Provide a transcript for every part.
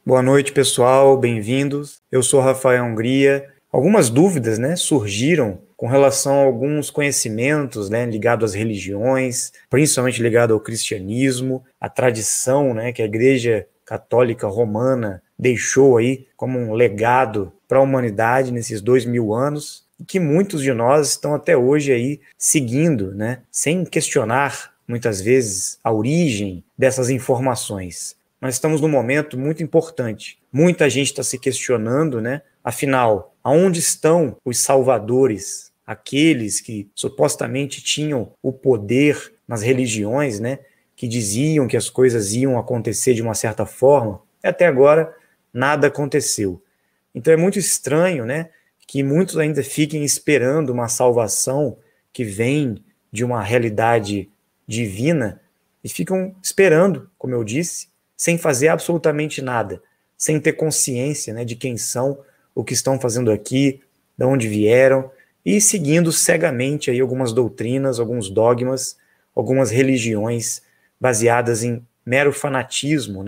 Boa noite, pessoal, bem-vindos. Eu sou Rafael Hungria. Algumas dúvidas, surgiram com relação a alguns conhecimentos, ligados às religiões, principalmente ligado ao cristianismo, à tradição, que a Igreja Católica Romana deixou aí como um legado para a humanidade nesses 2000 anos, e que muitos de nós estão até hoje aí seguindo, sem questionar muitas vezes a origem dessas informações. Nós estamos num momento muito importante. Muita gente está se questionando, afinal, aonde estão os salvadores, aqueles que supostamente tinham o poder nas religiões, que diziam que as coisas iam acontecer de uma certa forma, e até agora nada aconteceu. Então é muito estranho, que muitos ainda fiquem esperando uma salvação que vem de uma realidade divina e ficam esperando, como eu disse, sem fazer absolutamente nada, sem ter consciência, de quem são, o que estão fazendo aqui, de onde vieram, e seguindo cegamente aí algumas doutrinas, alguns dogmas, algumas religiões baseadas em mero fanatismo,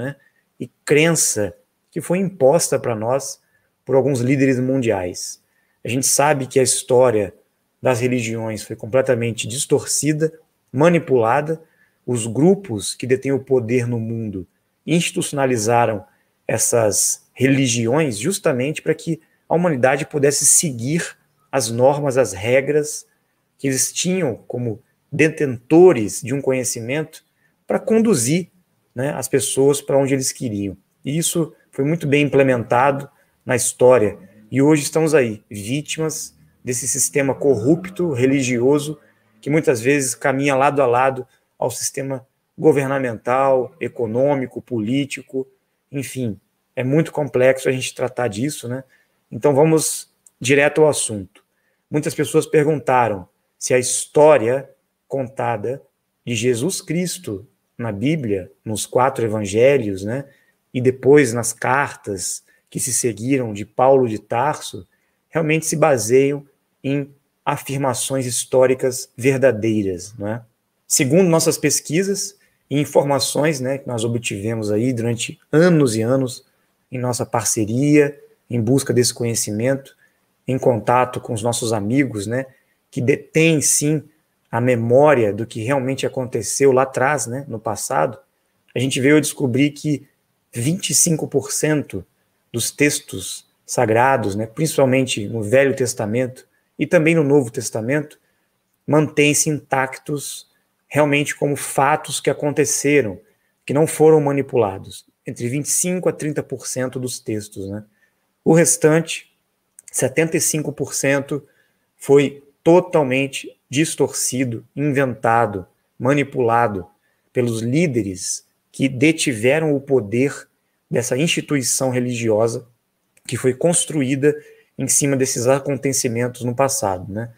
e crença que foi imposta para nós por alguns líderes mundiais. A gente sabe que a história das religiões foi completamente distorcida, manipulada. Os grupos que detêm o poder no mundo institucionalizaram essas religiões justamente para que a humanidade pudesse seguir as normas, as regras que eles tinham como detentores de um conhecimento para conduzir as pessoas para onde eles queriam. E isso foi muito bem implementado na história. E hoje estamos aí, vítimas desse sistema corrupto, religioso, que muitas vezes caminha lado a lado ao sistema governamental, econômico, político, enfim, é muito complexo a gente tratar disso, Então vamos direto ao assunto. Muitas pessoas perguntaram se a história contada de Jesus Cristo na Bíblia, nos 4 evangelhos, e depois nas cartas que se seguiram de Paulo de Tarso, realmente se baseiam em afirmações históricas verdadeiras, Segundo nossas pesquisas e informações, que nós obtivemos aí durante anos e anos em nossa parceria, em busca desse conhecimento, em contato com os nossos amigos, que detêm sim a memória do que realmente aconteceu lá atrás, no passado, a gente veio a descobrir que 25% dos textos sagrados, principalmente no Velho Testamento e também no Novo Testamento, mantêm-se intactos realmente como fatos que aconteceram, que não foram manipulados, entre 25% a 30% dos textos. O restante, 75%, foi totalmente distorcido, inventado, manipulado pelos líderes que detiveram o poder dessa instituição religiosa que foi construída em cima desses acontecimentos no passado. A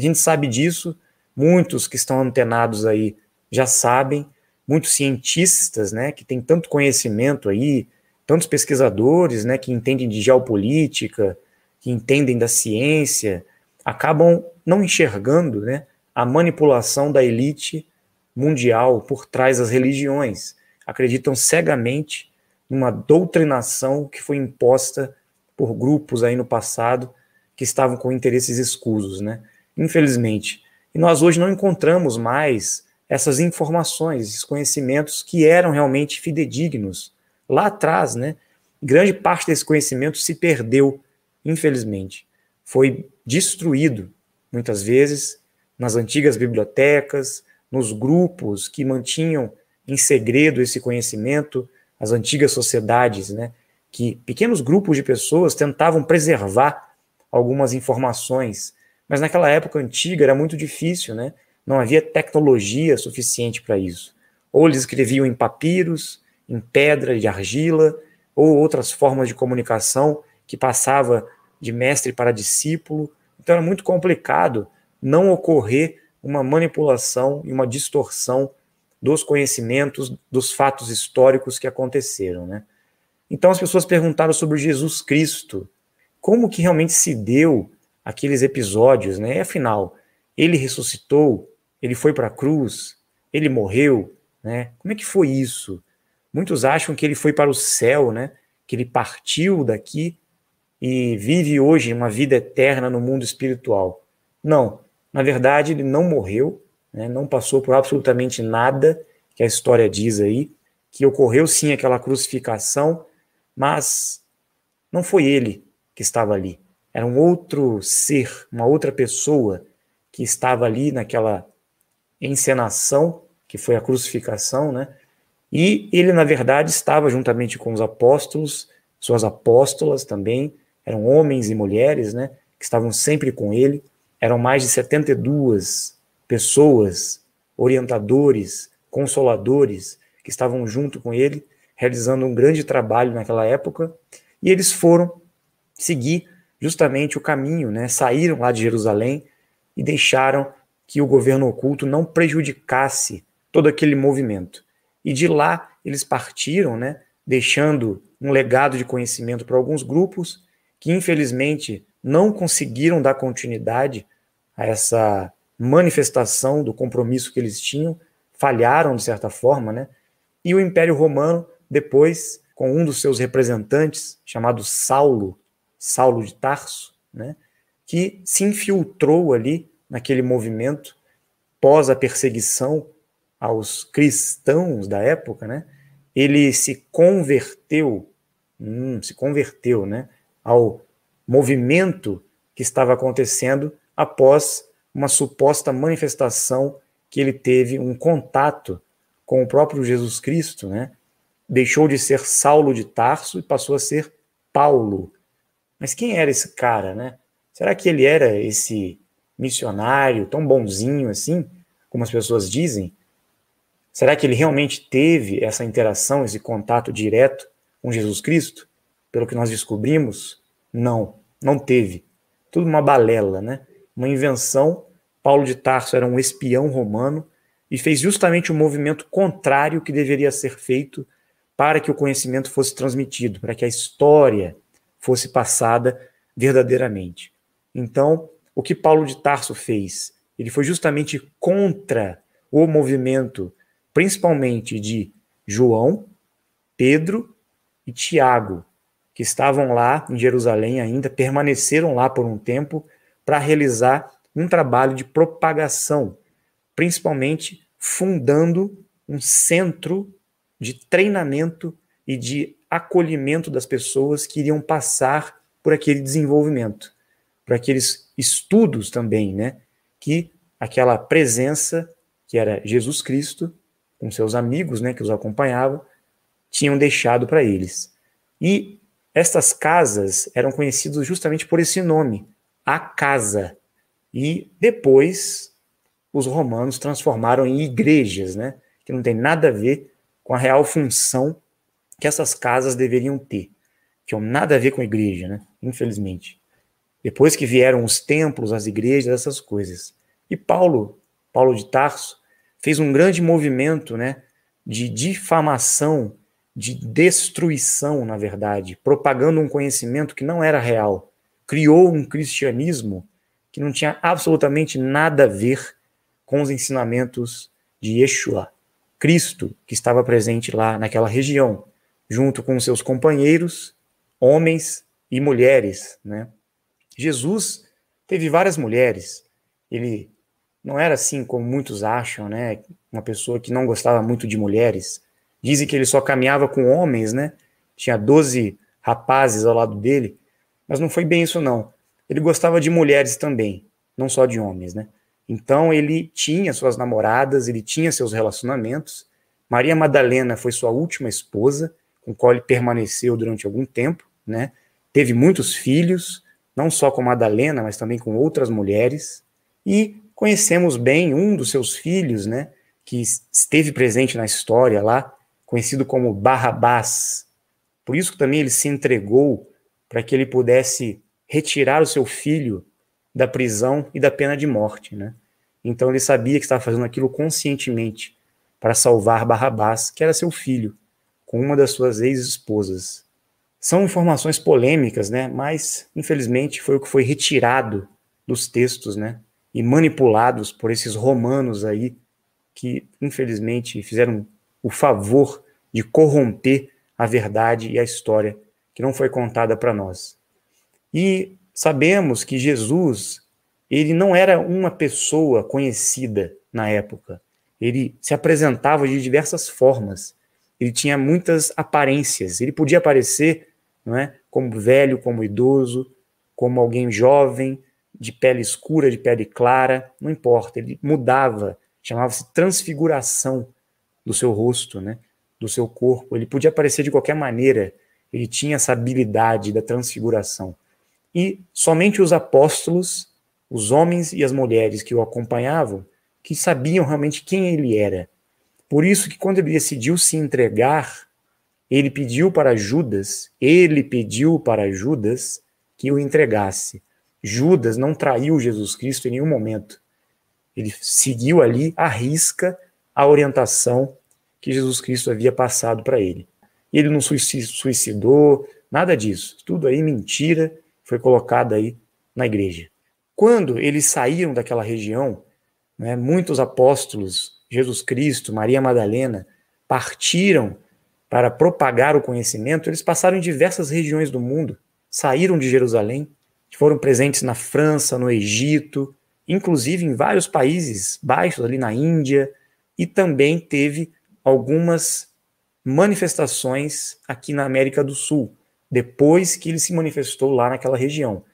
gente sabe disso, muitos que estão antenados aí já sabem, muitos cientistas, que têm tanto conhecimento aí, tantos pesquisadores, que entendem de geopolítica, que entendem da ciência, acabam não enxergando, a manipulação da elite mundial por trás das religiões. Acreditam cegamente numa doutrinação que foi imposta por grupos aí no passado que estavam com interesses escusos, Infelizmente. E nós hoje não encontramos mais essas informações, esses conhecimentos que eram realmente fidedignos. Lá atrás, grande parte desse conhecimento se perdeu, infelizmente. Foi destruído, muitas vezes, nas antigas bibliotecas, nos grupos que mantinham em segredo esse conhecimento, as antigas sociedades, que pequenos grupos de pessoas tentavam preservar algumas informações, mas naquela época antiga era muito difícil, não havia tecnologia suficiente para isso. Ou eles escreviam em papiros, em pedra de argila, ou outras formas de comunicação que passava de mestre para discípulo. Então era muito complicado não ocorrer uma manipulação e uma distorção dos conhecimentos, dos fatos históricos que aconteceram. Então as pessoas perguntaram sobre Jesus Cristo, como que realmente se deu aqueles episódios, E afinal, ele ressuscitou, ele foi para a cruz, ele morreu, Como é que foi isso? Muitos acham que ele foi para o céu, que ele partiu daqui e vive hoje uma vida eterna no mundo espiritual. Não, na verdade ele não morreu, né, não passou por absolutamente nada que a história diz aí, que ocorreu sim aquela crucificação, mas não foi ele que estava ali. Era um outro ser, uma outra pessoa que estava ali naquela encenação, que foi a crucificação, né? E ele, na verdade, estava juntamente com os apóstolos, suas apóstolas também, eram homens e mulheres, né? Que estavam sempre com ele. Eram mais de 72 pessoas, orientadores, consoladores, que estavam junto com ele, realizando um grande trabalho naquela época. E eles foram seguir justamente o caminho, né? Saíram lá de Jerusalém e deixaram que o governo oculto não prejudicasse todo aquele movimento. E de lá eles partiram, né? Deixando um legado de conhecimento para alguns grupos que infelizmente não conseguiram dar continuidade a essa manifestação do compromisso que eles tinham, falharam de certa forma, né? E o Império Romano, depois, com um dos seus representantes, chamado Saulo de Tarso, né, que se infiltrou ali naquele movimento pós a perseguição aos cristãos da época, né, ele se converteu, né, ao movimento que estava acontecendo após uma suposta manifestação que ele teve um contato com o próprio Jesus Cristo, né? Deixou de ser Saulo de Tarso e passou a ser Paulo. Mas quem era esse cara, né? Será que ele era esse missionário tão bonzinho assim, como as pessoas dizem? Será que ele realmente teve essa interação, esse contato direto com Jesus Cristo? Pelo que nós descobrimos, não teve. Tudo uma balela, né? Uma invenção. Paulo de Tarso era um espião romano e fez justamente o movimento contrário que deveria ser feito para que o conhecimento fosse transmitido, para que a história fosse passada verdadeiramente. Então, o que Paulo de Tarso fez? Ele foi justamente contra o movimento, principalmente de João, Pedro e Tiago, que estavam lá em Jerusalém ainda, permaneceram lá por um tempo para realizar um trabalho de propagação, principalmente fundando um centro de treinamento e de acolhimento das pessoas que iriam passar por aquele desenvolvimento, por aqueles estudos também, né, que aquela presença que era Jesus Cristo, com seus amigos, né, que os acompanhavam, tinham deixado para eles. E estas casas eram conhecidas justamente por esse nome, a casa. E depois os romanos transformaram em igrejas, né, que não tem nada a ver com a real função que essas casas deveriam ter, que tinham nada a ver com a igreja, né, infelizmente. Depois que vieram os templos, as igrejas, essas coisas. E Paulo de Tarso, fez um grande movimento, né, de difamação, de destruição, na verdade, propagando um conhecimento que não era real. Criou um cristianismo que não tinha absolutamente nada a ver com os ensinamentos de Yeshua, Cristo, que estava presente lá naquela região, junto com seus companheiros, homens e mulheres, né? Jesus teve várias mulheres. Ele não era assim como muitos acham, né? Uma pessoa que não gostava muito de mulheres. Dizem que ele só caminhava com homens, né? Tinha 12 rapazes ao lado dele, mas não foi bem isso, não. Ele gostava de mulheres também, não só de homens, né? Então ele tinha suas namoradas, ele tinha seus relacionamentos. Maria Madalena foi sua última esposa, com a qual ele permaneceu durante algum tempo, né? Teve muitos filhos, não só com Madalena, mas também com outras mulheres. E conhecemos bem um dos seus filhos, né, que esteve presente na história lá, conhecido como Barrabás. Por isso que também ele se entregou para que ele pudesse retirar o seu filho da prisão e da pena de morte, né? Então ele sabia que estava fazendo aquilo conscientemente para salvar Barrabás, que era seu filho, com uma das suas ex-esposas. São informações polêmicas, né? Mas infelizmente foi o que foi retirado dos textos, né? E manipulados por esses romanos aí, que infelizmente fizeram o favor de corromper a verdade e a história que não foi contada para nós. E sabemos que Jesus, ele não era uma pessoa conhecida na época. Ele se apresentava de diversas formas. Ele tinha muitas aparências. Ele podia aparecer, não é, como velho, como idoso, como alguém jovem, de pele escura, de pele clara, não importa. Ele mudava, chamava-se transfiguração do seu rosto, né, do seu corpo. Ele podia aparecer de qualquer maneira. Ele tinha essa habilidade da transfiguração. E somente os apóstolos, os homens e as mulheres que o acompanhavam, que sabiam realmente quem ele era. Por isso que quando ele decidiu se entregar, ele pediu para Judas que o entregasse. Judas não traiu Jesus Cristo em nenhum momento. Ele seguiu ali à risca a orientação que Jesus Cristo havia passado para ele. E ele não suicidou, nada disso. Tudo aí mentira, foi colocado aí na igreja. Quando eles saíram daquela região, né, muitos apóstolos, Jesus Cristo, Maria Madalena, partiram para propagar o conhecimento. Eles passaram em diversas regiões do mundo, saíram de Jerusalém, foram presentes na França, no Egito, inclusive em vários países baixos, ali na Índia, e também teve algumas manifestações aqui na América do Sul, depois que ele se manifestou lá naquela região.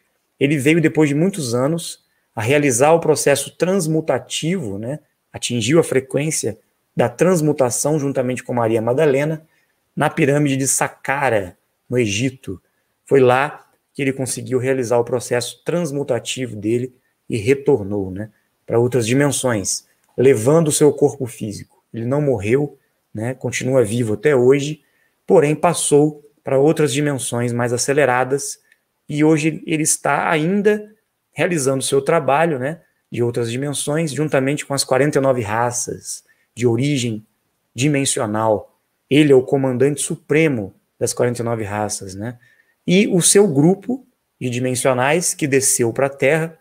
Ele veio, depois de muitos anos, a realizar o processo transmutativo, né? Atingiu a frequência da transmutação juntamente com Maria Madalena na pirâmide de Saqqara, no Egito. Foi lá que ele conseguiu realizar o processo transmutativo dele e retornou, né, para outras dimensões, levando o seu corpo físico. Ele não morreu, né, continua vivo até hoje, porém passou para outras dimensões mais aceleradas e hoje ele está ainda realizando o seu trabalho, né, de outras dimensões, juntamente com as 49 raças de origem dimensional. Ele é o comandante supremo das 49 raças, né? E o seu grupo de dimensionais que desceu para a Terra,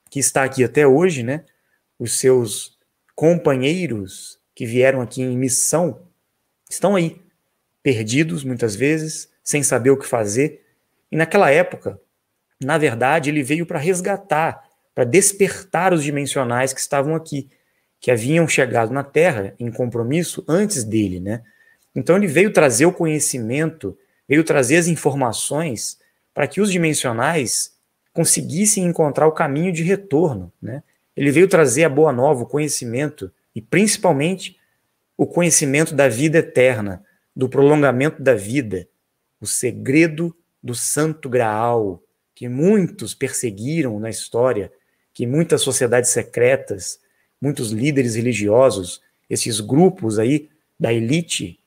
que está aqui até hoje, né? Os seus companheiros que vieram aqui em missão estão aí, perdidos muitas vezes, sem saber o que fazer. E naquela época, na verdade, ele veio para resgatar, para despertar os dimensionais que estavam aqui, que haviam chegado na Terra em compromisso antes dele, né? Então ele veio trazer o conhecimento, veio trazer as informações para que os dimensionais conseguissem encontrar o caminho de retorno, né? Ele veio trazer a boa nova, o conhecimento, e principalmente o conhecimento da vida eterna, do prolongamento da vida, o segredo do Santo Graal, que muitos perseguiram na história, que muitas sociedades secretas, muitos líderes religiosos, esses grupos aí da elite,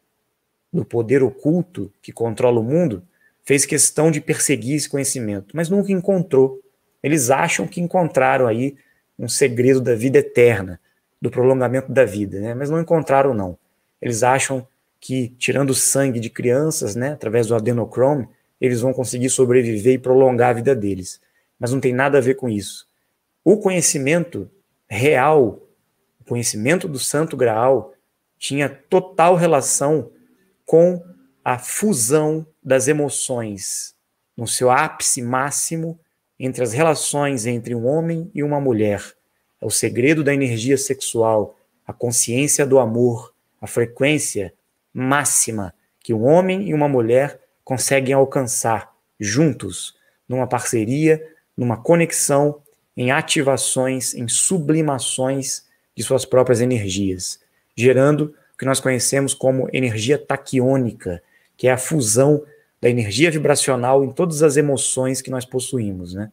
do poder oculto que controla o mundo, fez questão de perseguir esse conhecimento, mas nunca encontrou. Eles acham que encontraram aí um segredo da vida eterna, do prolongamento da vida, né? Mas não encontraram, não. Eles acham que, tirando o sangue de crianças, né, através do adenocrome, eles vão conseguir sobreviver e prolongar a vida deles. Mas não tem nada a ver com isso. O conhecimento real, o conhecimento do Santo Graal, tinha total relação com a fusão das emoções, no seu ápice máximo, entre as relações entre um homem e uma mulher. É o segredo da energia sexual, a consciência do amor, a frequência máxima que um homem e uma mulher conseguem alcançar juntos, numa parceria, numa conexão, em ativações, em sublimações de suas próprias energias, gerando o que nós conhecemos como energia taquiônica, que é a fusão da energia vibracional em todas as emoções que nós possuímos, né?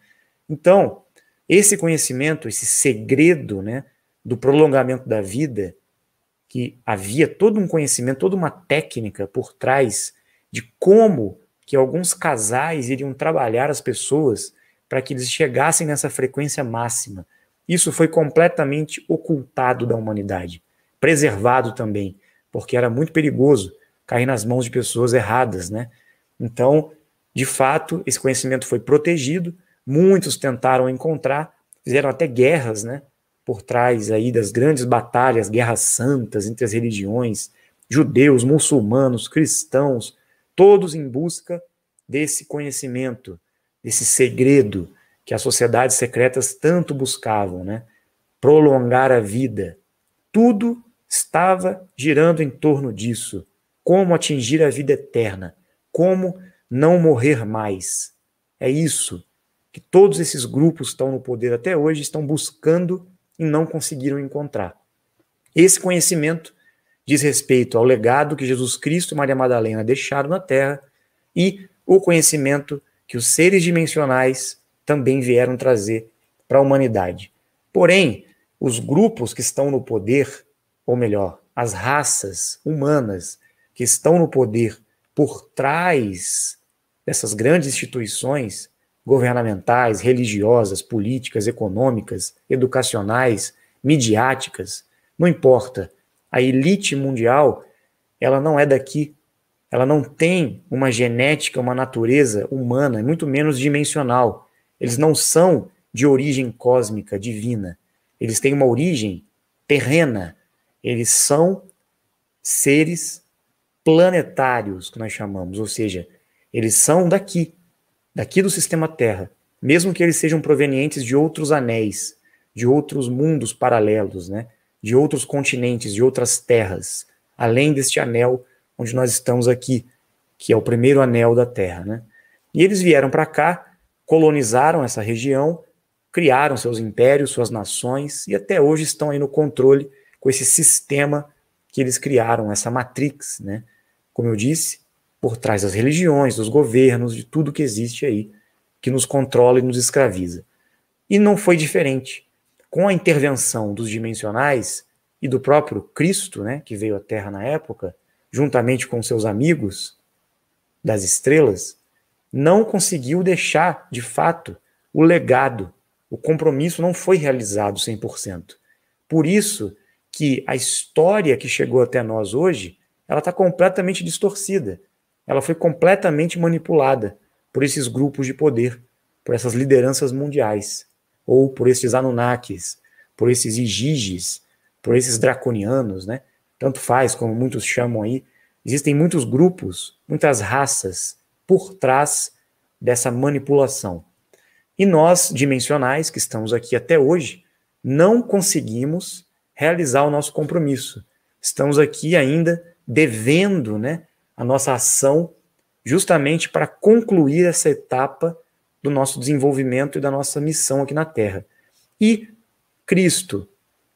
Então, esse conhecimento, esse segredo, né, do prolongamento da vida, que havia todo um conhecimento, toda uma técnica por trás de como que alguns casais iriam trabalhar as pessoas para que eles chegassem nessa frequência máxima. Isso foi completamente ocultado da humanidade, preservado também, porque era muito perigoso cair nas mãos de pessoas erradas, né? Então, de fato, esse conhecimento foi protegido, muitos tentaram encontrar, fizeram até guerras, né, por trás aí das grandes batalhas, guerras santas entre as religiões, judeus, muçulmanos, cristãos, todos em busca desse conhecimento, desse segredo que as sociedades secretas tanto buscavam, né? Prolongar a vida. Tudo estava girando em torno disso. Como atingir a vida eterna? Como não morrer mais? É isso que todos esses grupos que estão no poder até hoje estão buscando e não conseguiram encontrar. Esse conhecimento diz respeito ao legado que Jesus Cristo e Maria Madalena deixaram na Terra e o conhecimento que os seres dimensionais também vieram trazer para a humanidade. Porém, os grupos que estão no poder, ou melhor, as raças humanas que estão no poder por trás dessas grandes instituições governamentais, religiosas, políticas, econômicas, educacionais, midiáticas, não importa. A elite mundial, ela não é daqui. Ela não tem uma genética, uma natureza humana, muito menos dimensional. Eles não são de origem cósmica, divina. Eles têm uma origem terrena. Eles são seres planetários, que nós chamamos, ou seja, eles são daqui do sistema Terra, mesmo que eles sejam provenientes de outros anéis, de outros mundos paralelos, né? De outros continentes, de outras terras, além deste anel onde nós estamos aqui, que é o primeiro anel da Terra, né? E eles vieram para cá, colonizaram essa região, criaram seus impérios, suas nações, e até hoje estão aí no controle com esse sistema que eles criaram, essa matrix, né? Como eu disse, por trás das religiões, dos governos, de tudo que existe aí, que nos controla e nos escraviza. E não foi diferente. Com a intervenção dos dimensionais e do próprio Cristo, né, que veio à Terra na época, juntamente com seus amigos das estrelas, não conseguiu deixar, de fato, o legado. O compromisso não foi realizado 100%. Por isso que a história que chegou até nós hoje, ela está completamente distorcida. Ela foi completamente manipulada por esses grupos de poder, por essas lideranças mundiais, ou por esses Anunnakis, por esses Igigis, por esses draconianos, né? Tanto faz, como muitos chamam aí. Existem muitos grupos, muitas raças por trás dessa manipulação. E nós, dimensionais, que estamos aqui até hoje, não conseguimos realizar o nosso compromisso. Estamos aqui ainda devendo, né, a nossa ação justamente para concluir essa etapa do nosso desenvolvimento e da nossa missão aqui na Terra. E Cristo,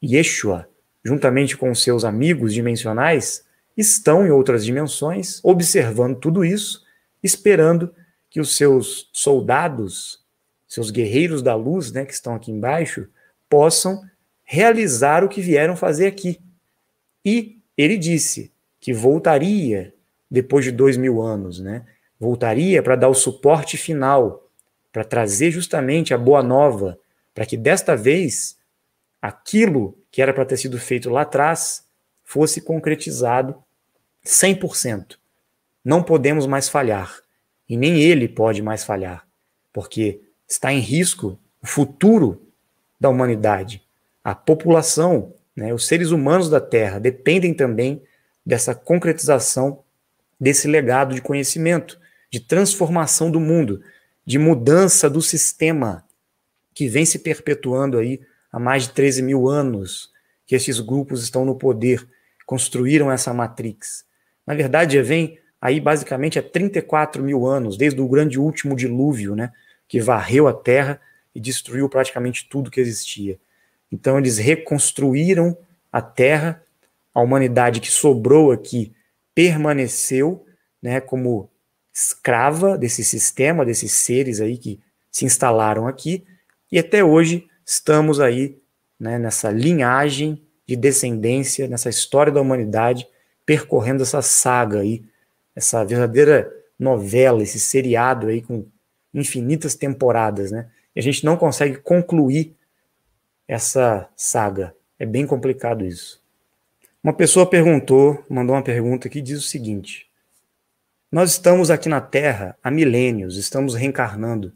Yeshua, juntamente com seus amigos dimensionais, estão em outras dimensões, observando tudo isso, esperando que os seus soldados, seus guerreiros da luz, né, que estão aqui embaixo, possam realizar o que vieram fazer aqui. E ele disse que voltaria depois de 2000 anos, né? Voltaria para dar o suporte final, para trazer justamente a boa nova, para que desta vez aquilo que era para ter sido feito lá atrás fosse concretizado 100%. Não podemos mais falhar, e nem ele pode mais falhar, porque está em risco o futuro da humanidade. A população, né, os seres humanos da Terra dependem também dessa concretização desse legado de conhecimento, de transformação do mundo, de mudança do sistema que vem se perpetuando aí há mais de 13 mil anos, que esses grupos estão no poder, construíram essa matrix. Na verdade, já vem aí basicamente há 34 mil anos, desde o grande último dilúvio, né, que varreu a Terra e destruiu praticamente tudo que existia. Então eles reconstruíram a Terra, a humanidade que sobrou aqui permaneceu, né, como escrava desse sistema, desses seres aí que se instalaram aqui, e até hoje estamos aí, né, nessa linhagem de descendência, nessa história da humanidade, percorrendo essa saga aí, essa verdadeira novela, esse seriado aí com infinitas temporadas, né? E a gente não consegue concluir essa saga. É bem complicado isso. Uma pessoa mandou uma pergunta que diz o seguinte: nós estamos aqui na Terra há milênios, estamos reencarnando.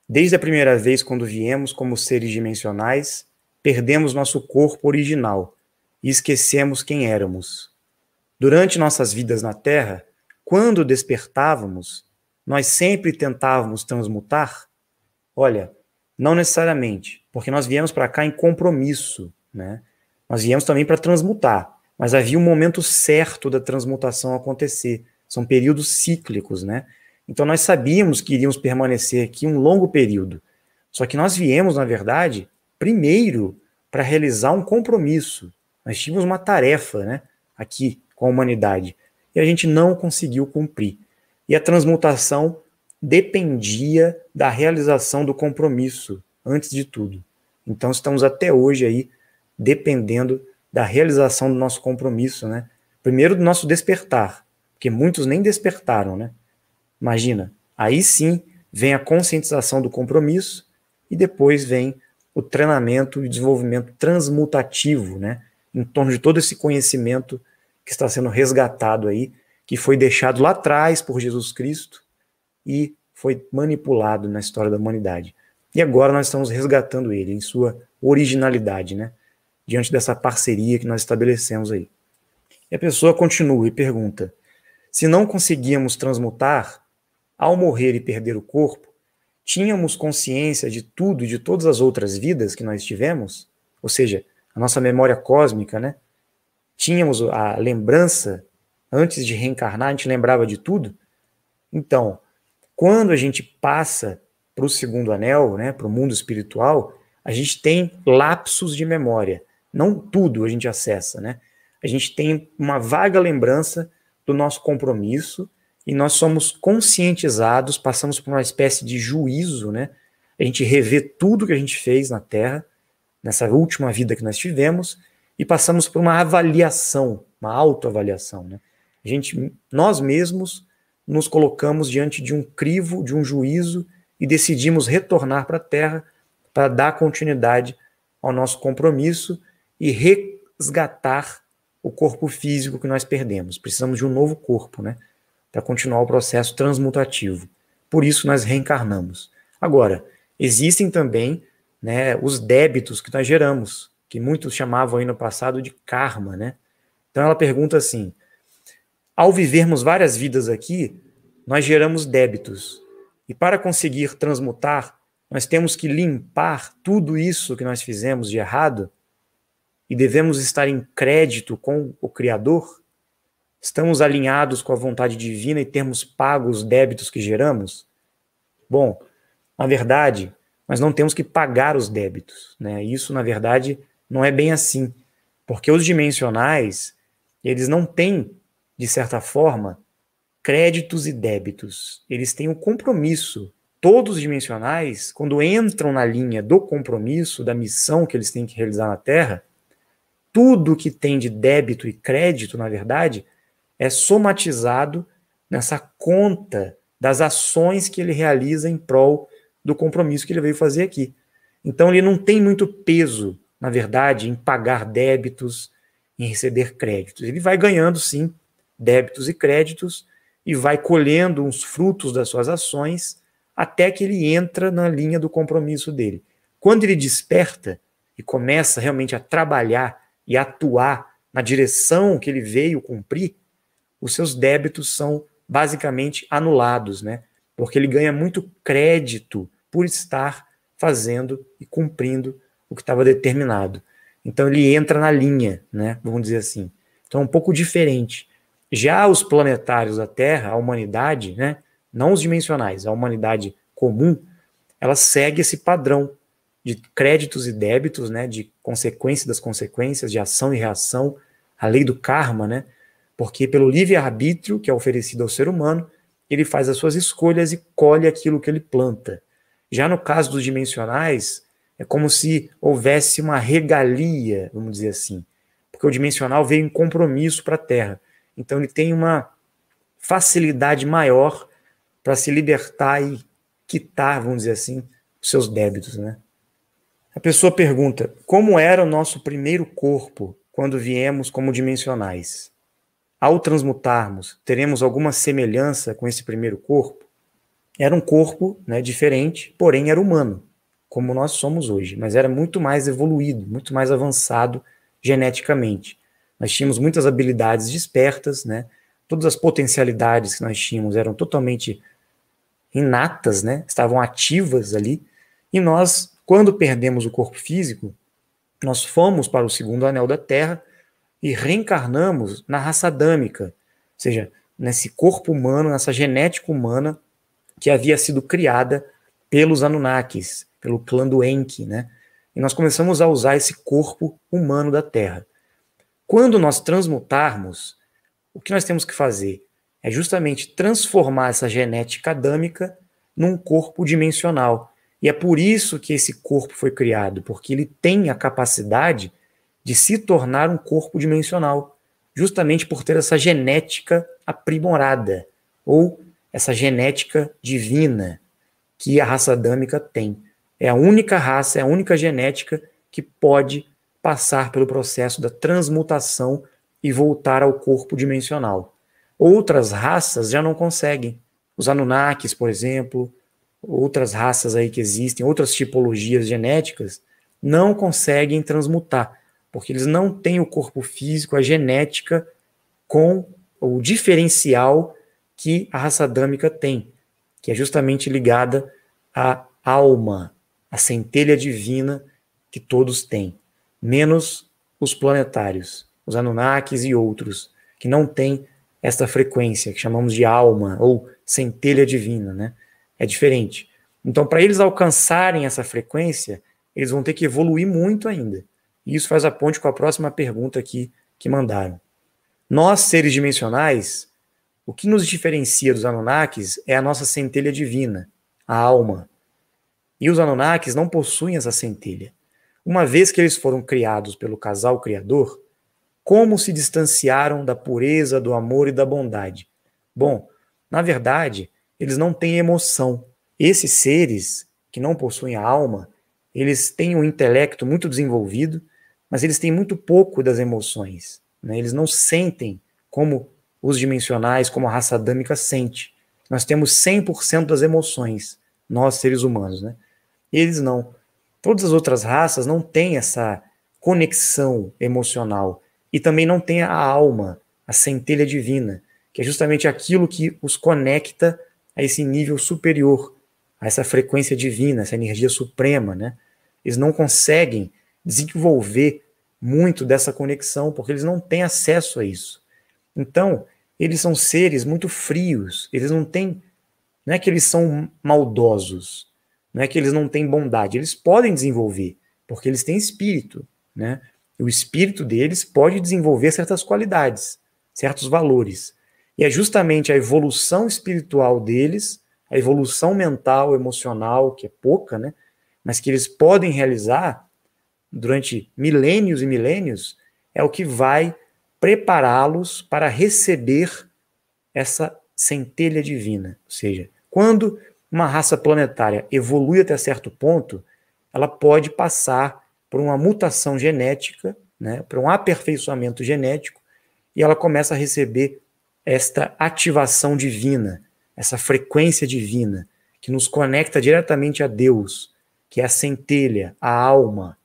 Desde a primeira vez quando viemos como seres dimensionais, perdemos nosso corpo original e esquecemos quem éramos. Durante nossas vidas na Terra, quando despertávamos, nós sempre tentávamos transmutar? Olha, não necessariamente, porque nós viemos para cá em compromisso, né? Nós viemos também para transmutar, mas havia um momento certo da transmutação acontecer. São períodos cíclicos, né? Então nós sabíamos que iríamos permanecer aqui um longo período. Só que nós viemos, na verdade, primeiro para realizar um compromisso. Nós tínhamos uma tarefa, né, aqui com a humanidade, e a gente não conseguiu cumprir. E a transmutação dependia da realização do compromisso, antes de tudo. Então estamos até hoje aí dependendo da realização do nosso compromisso, né? Primeiro do nosso despertar, porque muitos nem despertaram, né? Imagina, aí sim vem a conscientização do compromisso e depois vem o treinamento e desenvolvimento transmutativo, né? Em torno de todo esse conhecimento que está sendo resgatado aí, que foi deixado lá atrás por Jesus Cristo e foi manipulado na história da humanidade. E agora nós estamos resgatando ele em sua originalidade, né? Diante dessa parceria que nós estabelecemos aí. E a pessoa continua e pergunta: se não conseguíamos transmutar, ao morrer e perder o corpo, tínhamos consciência de tudo e de todas as outras vidas que nós tivemos? Ou seja, a nossa memória cósmica, né? Tínhamos a lembrança, antes de reencarnar, a gente lembrava de tudo? Então, quando a gente passa para o segundo anel, né, para o mundo espiritual, a gente tem lapsos de memória. Não tudo a gente acessa, né? A gente tem uma vaga lembrança do nosso compromisso e nós somos conscientizados, passamos por uma espécie de juízo, né? A gente revê tudo que a gente fez na Terra, nessa última vida que nós tivemos, e passamos por uma avaliação, uma autoavaliação, né? Nós mesmos nos colocamos diante de um crivo, de um juízo, e decidimos retornar para a Terra para dar continuidade ao nosso compromisso e resgatar o corpo físico que nós perdemos. Precisamos de um novo corpo, né, para continuar o processo transmutativo. Por isso nós reencarnamos. Agora, existem também, né, os débitos que nós geramos, que muitos chamavam aí no passado de karma, né? Então ela pergunta assim: ao vivermos várias vidas aqui, nós geramos débitos. E para conseguir transmutar, nós temos que limpar tudo isso que nós fizemos de errado e devemos estar em crédito com o Criador? Estamos alinhados com a vontade divina e temos pago os débitos que geramos? Bom, na verdade, nós não temos que pagar os débitos, né? Isso, na verdade, não é bem assim, porque os dimensionais, eles não têm, de certa forma, créditos e débitos. Eles têm um compromisso. Todos os dimensionais, quando entram na linha do compromisso, da missão que eles têm que realizar na Terra, tudo que tem de débito e crédito, na verdade, é somatizado nessa conta das ações que ele realiza em prol do compromisso que ele veio fazer aqui. Então ele não tem muito peso, na verdade, em pagar débitos, em receber créditos. Ele vai ganhando, sim, débitos e créditos e vai colhendo uns frutos das suas ações até que ele entra na linha do compromisso dele. Quando ele desperta e começa realmente a trabalhar e atuar na direção que ele veio cumprir, os seus débitos são basicamente anulados, né? Porque ele ganha muito crédito por estar fazendo e cumprindo o que estava determinado. Então ele entra na linha, né? Vamos dizer assim. Então é um pouco diferente. Já os planetários da Terra, a humanidade, né? Não os dimensionais, a humanidade comum, ela segue esse padrão de créditos e débitos, né? De consequência das consequências, de ação e reação, a lei do karma, né? Porque pelo livre-arbítrio que é oferecido ao ser humano, ele faz as suas escolhas e colhe aquilo que ele planta. Já no caso dos dimensionais, é como se houvesse uma regalia, vamos dizer assim, porque o dimensional veio em compromisso para a Terra. Então ele tem uma facilidade maior para se libertar e quitar, vamos dizer assim, os seus débitos, né? A pessoa pergunta: como era o nosso primeiro corpo quando viemos como dimensionais? Ao transmutarmos, teremos alguma semelhança com esse primeiro corpo? Era um corpo, né, diferente, porém era humano, como nós somos hoje, mas era muito mais evoluído, muito mais avançado geneticamente. Nós tínhamos muitas habilidades despertas, né? Todas as potencialidades que nós tínhamos eram totalmente inatas, né? Estavam ativas ali. E nós, quando perdemos o corpo físico, nós fomos para o segundo anel da Terra e reencarnamos na raça adâmica, ou seja, nesse corpo humano, nessa genética humana que havia sido criada pelos Anunnakis, pelo clã do Enki, né? E nós começamos a usar esse corpo humano da Terra. Quando nós transmutarmos, o que nós temos que fazer é justamente transformar essa genética adâmica num corpo dimensional. E é por isso que esse corpo foi criado, porque ele tem a capacidade de se tornar um corpo dimensional, justamente por ter essa genética aprimorada, ou essa genética divina que a raça adâmica tem. É a única raça, é a única genética que pode passar pelo processo da transmutação e voltar ao corpo dimensional. Outras raças já não conseguem. Os Anunnakis, por exemplo, outras raças aí que existem, outras tipologias genéticas, não conseguem transmutar, porque eles não têm o corpo físico, a genética com o diferencial que a raça adâmica tem, que é justamente ligada à alma, à centelha divina que todos têm, menos os planetários, os Anunnakis e outros, que não têm esta frequência, que chamamos de alma ou centelha divina, né? É diferente. Então, para eles alcançarem essa frequência, eles vão ter que evoluir muito ainda. E isso faz a ponte com a próxima pergunta aqui que mandaram. Nós, seres dimensionais, o que nos diferencia dos Anunnakis é a nossa centelha divina, a alma. E os Anunnakis não possuem essa centelha. Uma vez que eles foram criados pelo casal criador, como se distanciaram da pureza, do amor e da bondade? Bom, na verdade, eles não têm emoção. Esses seres que não possuem a alma, eles têm um intelecto muito desenvolvido, mas eles têm muito pouco das emoções, né? Eles não sentem como os dimensionais, como a raça adâmica sente. Nós temos 100% das emoções, nós seres humanos, né? Eles não. Todas as outras raças não têm essa conexão emocional e também não têm a alma, a centelha divina, que é justamente aquilo que os conecta a esse nível superior, a essa frequência divina, essa energia suprema, né? Eles não conseguem desenvolver muito dessa conexão porque eles não têm acesso a isso. Então, eles são seres muito frios, eles não têm, não é que eles são maldosos, não é que eles não têm bondade, eles podem desenvolver, porque eles têm espírito, né? E o espírito deles pode desenvolver certas qualidades, certos valores. E é justamente a evolução espiritual deles, a evolução mental, emocional, que é pouca, né? Mas que eles podem realizar durante milênios e milênios, é o que vai prepará-los para receber essa centelha divina. Ou seja, quando uma raça planetária evolui até certo ponto, ela pode passar por uma mutação genética, né, por um aperfeiçoamento genético, e ela começa a receber esta ativação divina, essa frequência divina, que nos conecta diretamente a Deus, que é a centelha, a alma.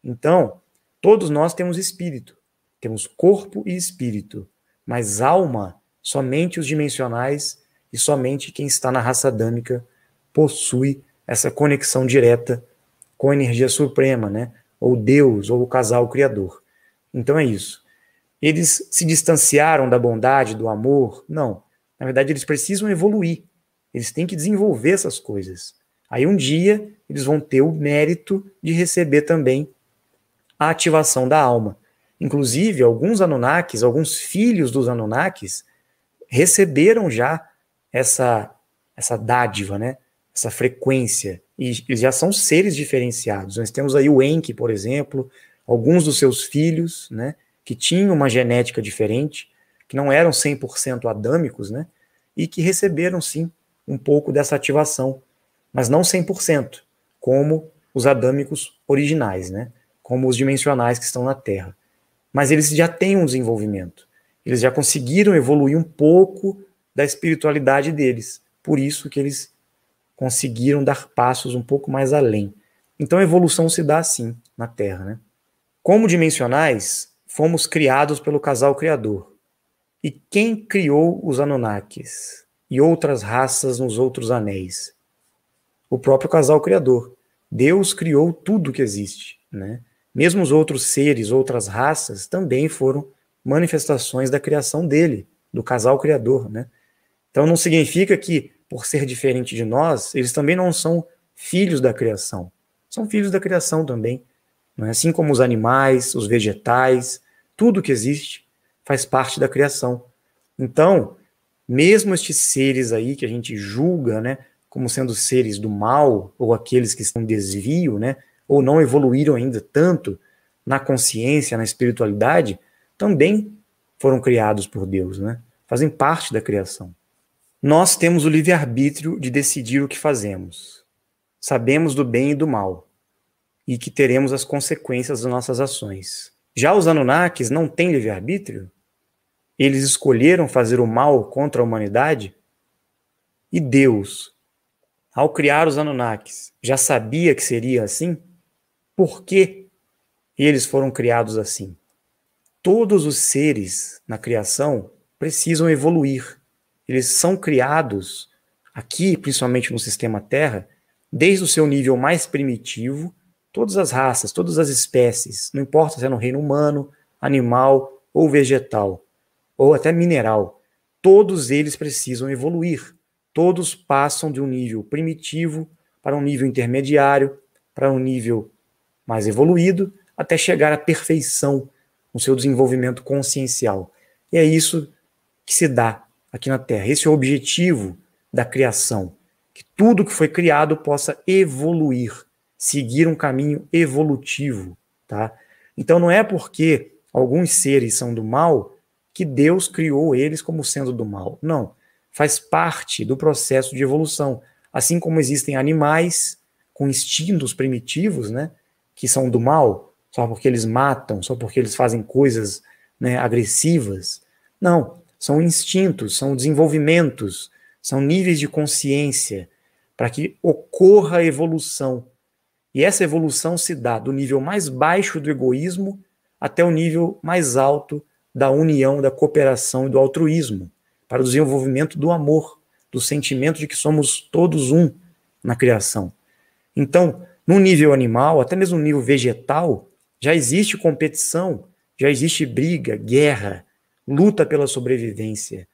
Então, todos nós temos espírito, temos corpo e espírito, mas alma, somente os dimensionais e somente quem está na raça adâmica possui essa conexão direta com a energia suprema, né? Ou Deus, ou o casal criador. Então é isso. Eles se distanciaram da bondade, do amor? Não. Na verdade, eles precisam evoluir. Eles têm que desenvolver essas coisas. Aí um dia eles vão ter o mérito de receber também a ativação da alma. Inclusive, alguns Anunnakis, alguns filhos dos Anunnakis, receberam já essa dádiva, né? Essa frequência. E eles já são seres diferenciados. Nós temos aí o Enki, por exemplo, alguns dos seus filhos, né? Que tinham uma genética diferente, que não eram 100% adâmicos, né? E que receberam, sim, um pouco dessa ativação, mas não 100%, como os adâmicos originais, né? Como os dimensionais que estão na Terra. Mas eles já têm um desenvolvimento. Eles já conseguiram evoluir um pouco da espiritualidade deles. Por isso que eles conseguiram dar passos um pouco mais além. Então a evolução se dá assim na Terra, né? Como dimensionais, fomos criados pelo casal criador. E quem criou os Anunnakis? e outras raças nos outros anéis? O próprio casal criador. Deus criou tudo que existe, né? Mesmo os outros seres, outras raças, também foram manifestações da criação dele, do casal criador, né? Então não significa que, por ser diferente de nós, eles também não são filhos da criação. São filhos da criação também, não é? Assim como os animais, os vegetais, tudo que existe faz parte da criação. Então, mesmo estes seres aí que a gente julga, né, como sendo seres do mal, ou aqueles que estão em desvio, né, ou não evoluíram ainda tanto na consciência, na espiritualidade, também foram criados por Deus, né? Fazem parte da criação. Nós temos o livre-arbítrio de decidir o que fazemos. Sabemos do bem e do mal, e que teremos as consequências das nossas ações. Já os Anunnakis não têm livre-arbítrio? Eles escolheram fazer o mal contra a humanidade? E Deus, ao criar os Anunnakis, já sabia que seria assim? Por que eles foram criados assim? Todos os seres na criação precisam evoluir. Eles são criados, aqui, principalmente no sistema Terra, desde o seu nível mais primitivo, todas as raças, todas as espécies, não importa se é no reino humano, animal ou vegetal, ou até mineral, todos eles precisam evoluir. Todos passam de um nível primitivo para um nível intermediário, para um nível mais evoluído, até chegar à perfeição no seu desenvolvimento consciencial. E é isso que se dá aqui na Terra. Esse é o objetivo da criação, que tudo que foi criado possa evoluir, seguir um caminho evolutivo, tá? Então não é porque alguns seres são do mal que Deus criou eles como sendo do mal. Não. Faz parte do processo de evolução. Assim como existem animais com instintos primitivos, né, que são do mal, só porque eles matam, só porque eles fazem coisas, né, agressivas. Não, são instintos, são desenvolvimentos, são níveis de consciência para que ocorra a evolução. E essa evolução se dá do nível mais baixo do egoísmo até o nível mais alto da união, da cooperação e do altruísmo, para o desenvolvimento do amor, do sentimento de que somos todos um na criação. Então, no nível animal, até mesmo no nível vegetal, já existe competição, já existe briga, guerra, luta pela sobrevivência.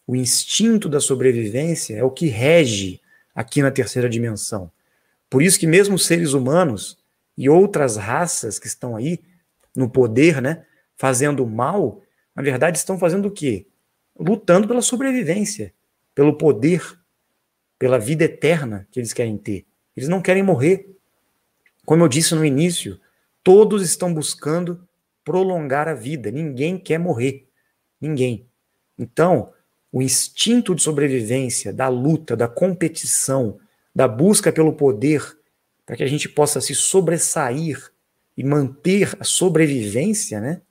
O instinto da sobrevivência é o que rege aqui na terceira dimensão. Por isso que mesmo os seres humanos e outras raças que estão aí no poder, né, fazendo mal, na verdade estão fazendo o quê? Lutando pela sobrevivência, pelo poder, pela vida eterna que eles querem ter. Eles não querem morrer. Como eu disse no início, todos estão buscando prolongar a vida. Ninguém quer morrer. Ninguém. Então, o instinto de sobrevivência, da luta, da competição, da busca pelo poder, para que a gente possa se sobressair e manter a sobrevivência, né?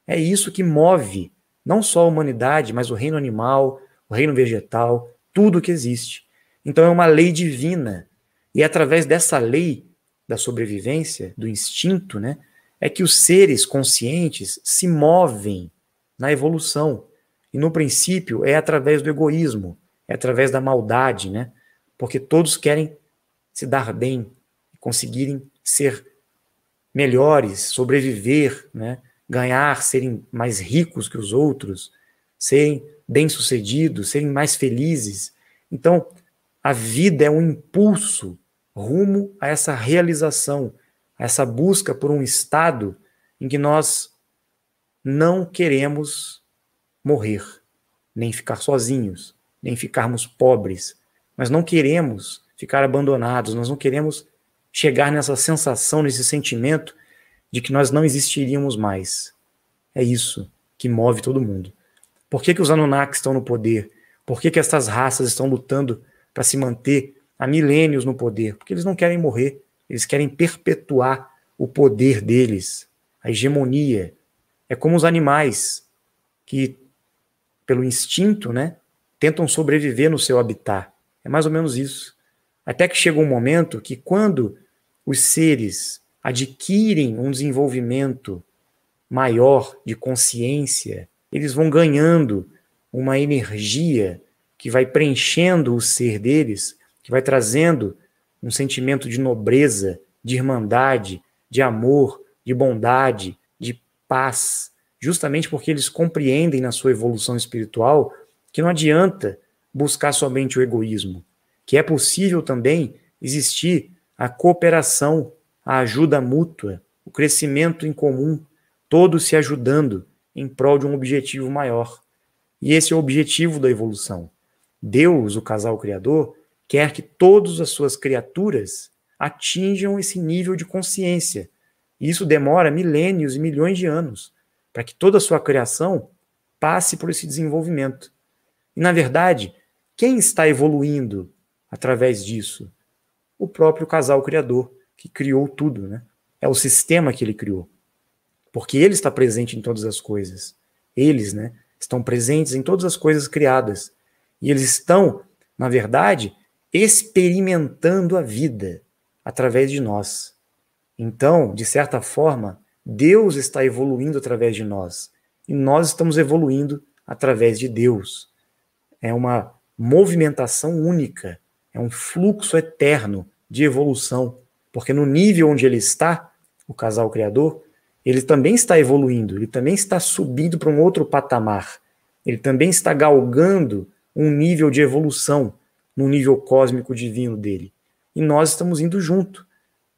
É isso que move não só a humanidade, mas o reino animal, o reino vegetal, tudo que existe. Então é uma lei divina. E é através dessa lei da sobrevivência, do instinto, né, é que os seres conscientes se movem na evolução. E no princípio é através do egoísmo, é através da maldade, né? Porque todos querem se dar bem, conseguirem ser melhores, sobreviver, né? Ganhar, serem mais ricos que os outros, serem bem-sucedidos, serem mais felizes. Então, a vida é um impulso rumo a essa realização, a essa busca por um estado em que nós não queremos morrer, nem ficar sozinhos, nem ficarmos pobres. Nós não queremos ficar abandonados, nós não queremos chegar nessa sensação, nesse sentimento de que nós não existiríamos mais. É isso que move todo mundo. Por que os Anunnakis estão no poder? Por que essas raças estão lutando para se manter há milênios no poder? Porque eles não querem morrer, eles querem perpetuar o poder deles, a hegemonia. É como os animais que, pelo instinto, né, tentam sobreviver no seu habitat. É mais ou menos isso. Até que chega um momento que, quando os seres adquirem um desenvolvimento maior de consciência, eles vão ganhando uma energia que vai preenchendo o ser deles, que vai trazendo um sentimento de nobreza, de irmandade, de amor, de bondade, de paz, justamente porque eles compreendem na sua evolução espiritual que não adianta buscar somente o egoísmo, que é possível também existir a cooperação, a ajuda mútua, o crescimento em comum, todos se ajudando em prol de um objetivo maior. E esse é o objetivo da evolução. Deus, o casal criador, quer que todas as suas criaturas atinjam esse nível de consciência. E isso demora milênios e milhões de anos, para que toda a sua criação passe por esse desenvolvimento. E, na verdade, quem está evoluindo através disso? O próprio casal criador, que criou tudo, né? É o sistema que ele criou. Porque ele está presente em todas as coisas. Eles, né, estão presentes em todas as coisas criadas. E eles estão, na verdade, experimentando a vida através de nós. Então, de certa forma, Deus está evoluindo através de nós. E nós estamos evoluindo através de Deus. É uma movimentação única. É um fluxo eterno de evolução. Porque no nível onde ele está, o casal criador, ele também está evoluindo, ele também está subindo para um outro patamar. Ele também está galgando um nível de evolução no nível cósmico divino dele. E nós estamos indo junto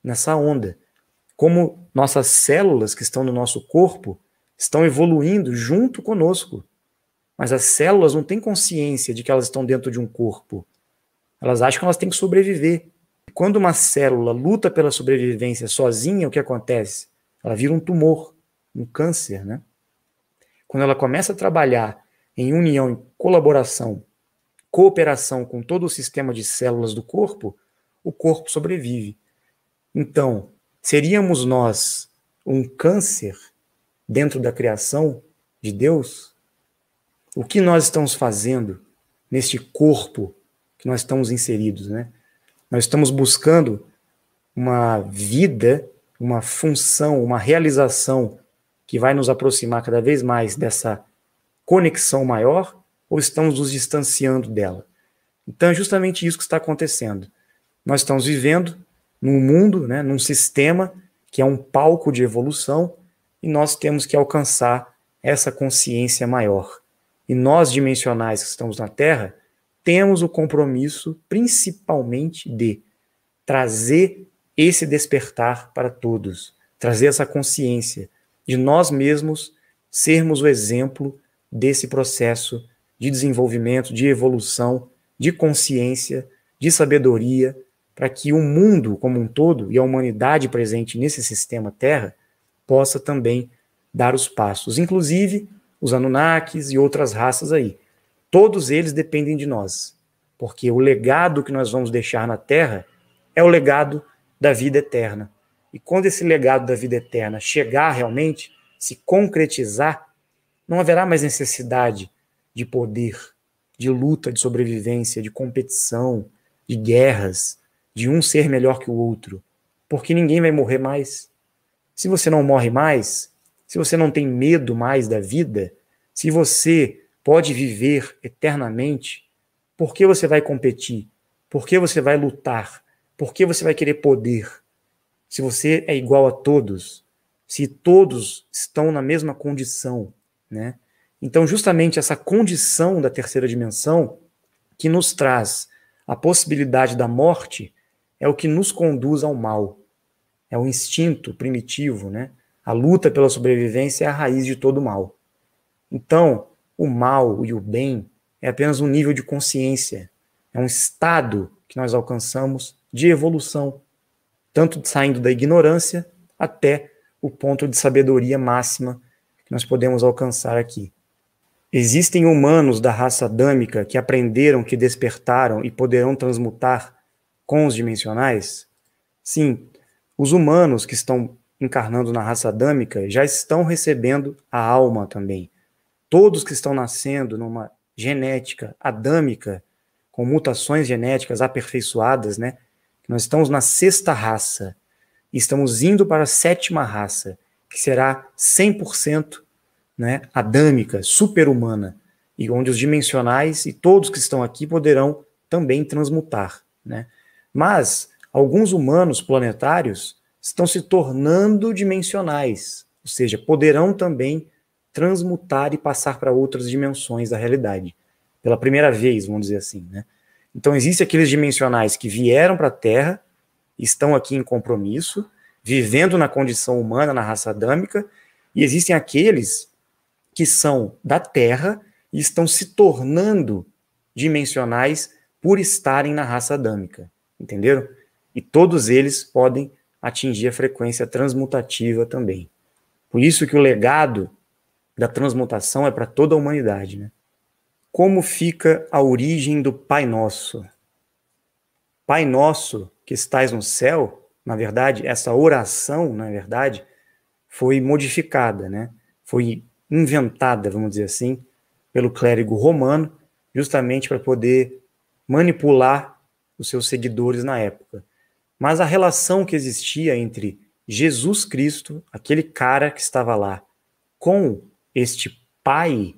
nessa onda. Como nossas células que estão no nosso corpo estão evoluindo junto conosco. Mas as células não têm consciência de que elas estão dentro de um corpo. Elas acham que elas têm que sobreviver. E quando uma célula luta pela sobrevivência sozinha, o que acontece? Ela vira um tumor, um câncer, né? Quando ela começa a trabalhar em união, em colaboração, cooperação com todo o sistema de células do corpo, o corpo sobrevive. Então, seríamos nós um câncer dentro da criação de Deus? O que nós estamos fazendo neste corpo que nós estamos inseridos, né? Nós estamos buscando uma vida, uma função, uma realização que vai nos aproximar cada vez mais dessa conexão maior, ou estamos nos distanciando dela? Então é justamente isso que está acontecendo. Nós estamos vivendo num mundo, né, num sistema que é um palco de evolução, e nós temos que alcançar essa consciência maior. E nós, dimensionais que estamos na Terra, temos o compromisso principalmente de trazer esse despertar para todos, trazer essa consciência de nós mesmos sermos o exemplo desse processo de desenvolvimento, de evolução, de consciência, de sabedoria, para que o mundo como um todo e a humanidade presente nesse sistema Terra possa também dar os passos, inclusive os Anunnakis e outras raças aí. Todos eles dependem de nós, porque o legado que nós vamos deixar na Terra é o legado da vida eterna. E quando esse legado da vida eterna chegar realmente, se concretizar, não haverá mais necessidade de poder, de luta, de sobrevivência, de competição, de guerras, de um ser melhor que o outro, porque ninguém vai morrer mais. Se você não morre mais, se você não tem medo mais da vida, se você pode viver eternamente, por que você vai competir? Por que você vai lutar? Por que você vai querer poder? Se você é igual a todos, se todos estão na mesma condição, né? Então, justamente essa condição da terceira dimensão que nos traz a possibilidade da morte é o que nos conduz ao mal. É o instinto primitivo, né? A luta pela sobrevivência é a raiz de todo o mal. Então, o mal e o bem é apenas um nível de consciência, é um estado que nós alcançamos de evolução, tanto saindo da ignorância até o ponto de sabedoria máxima que nós podemos alcançar aqui. Existem humanos da raça adâmica que aprenderam, que despertaram e poderão transmutar com os dimensionais? Sim, os humanos que estão encarnando na raça adâmica já estão recebendo a alma também. Todos que estão nascendo numa genética adâmica, com mutações genéticas aperfeiçoadas, né? Nós estamos na 6ª raça e estamos indo para a 7ª raça, que será 100%, né, adâmica, super-humana. e onde os dimensionais e todos que estão aqui poderão também transmutar, né? Mas alguns humanos planetários estão se tornando dimensionais, ou seja, poderão também transmutar e passar para outras dimensões da realidade, pela primeira vez, vamos dizer assim, né? Então, existem aqueles dimensionais que vieram para a Terra, estão aqui em compromisso, vivendo na condição humana, na raça adâmica, e existem aqueles que são da Terra e estão se tornando dimensionais por estarem na raça adâmica, entenderam? E todos eles podem atingir a frequência transmutativa também. Por isso que o legado da transmutação é para toda a humanidade, né? Como fica a origem do Pai Nosso? Pai Nosso, que estais no céu, na verdade, essa oração, na verdade, foi modificada, né? Foi inventada, vamos dizer assim, pelo clérigo romano, justamente para poder manipular os seus seguidores na época. Mas a relação que existia entre Jesus Cristo, aquele cara que estava lá, com este pai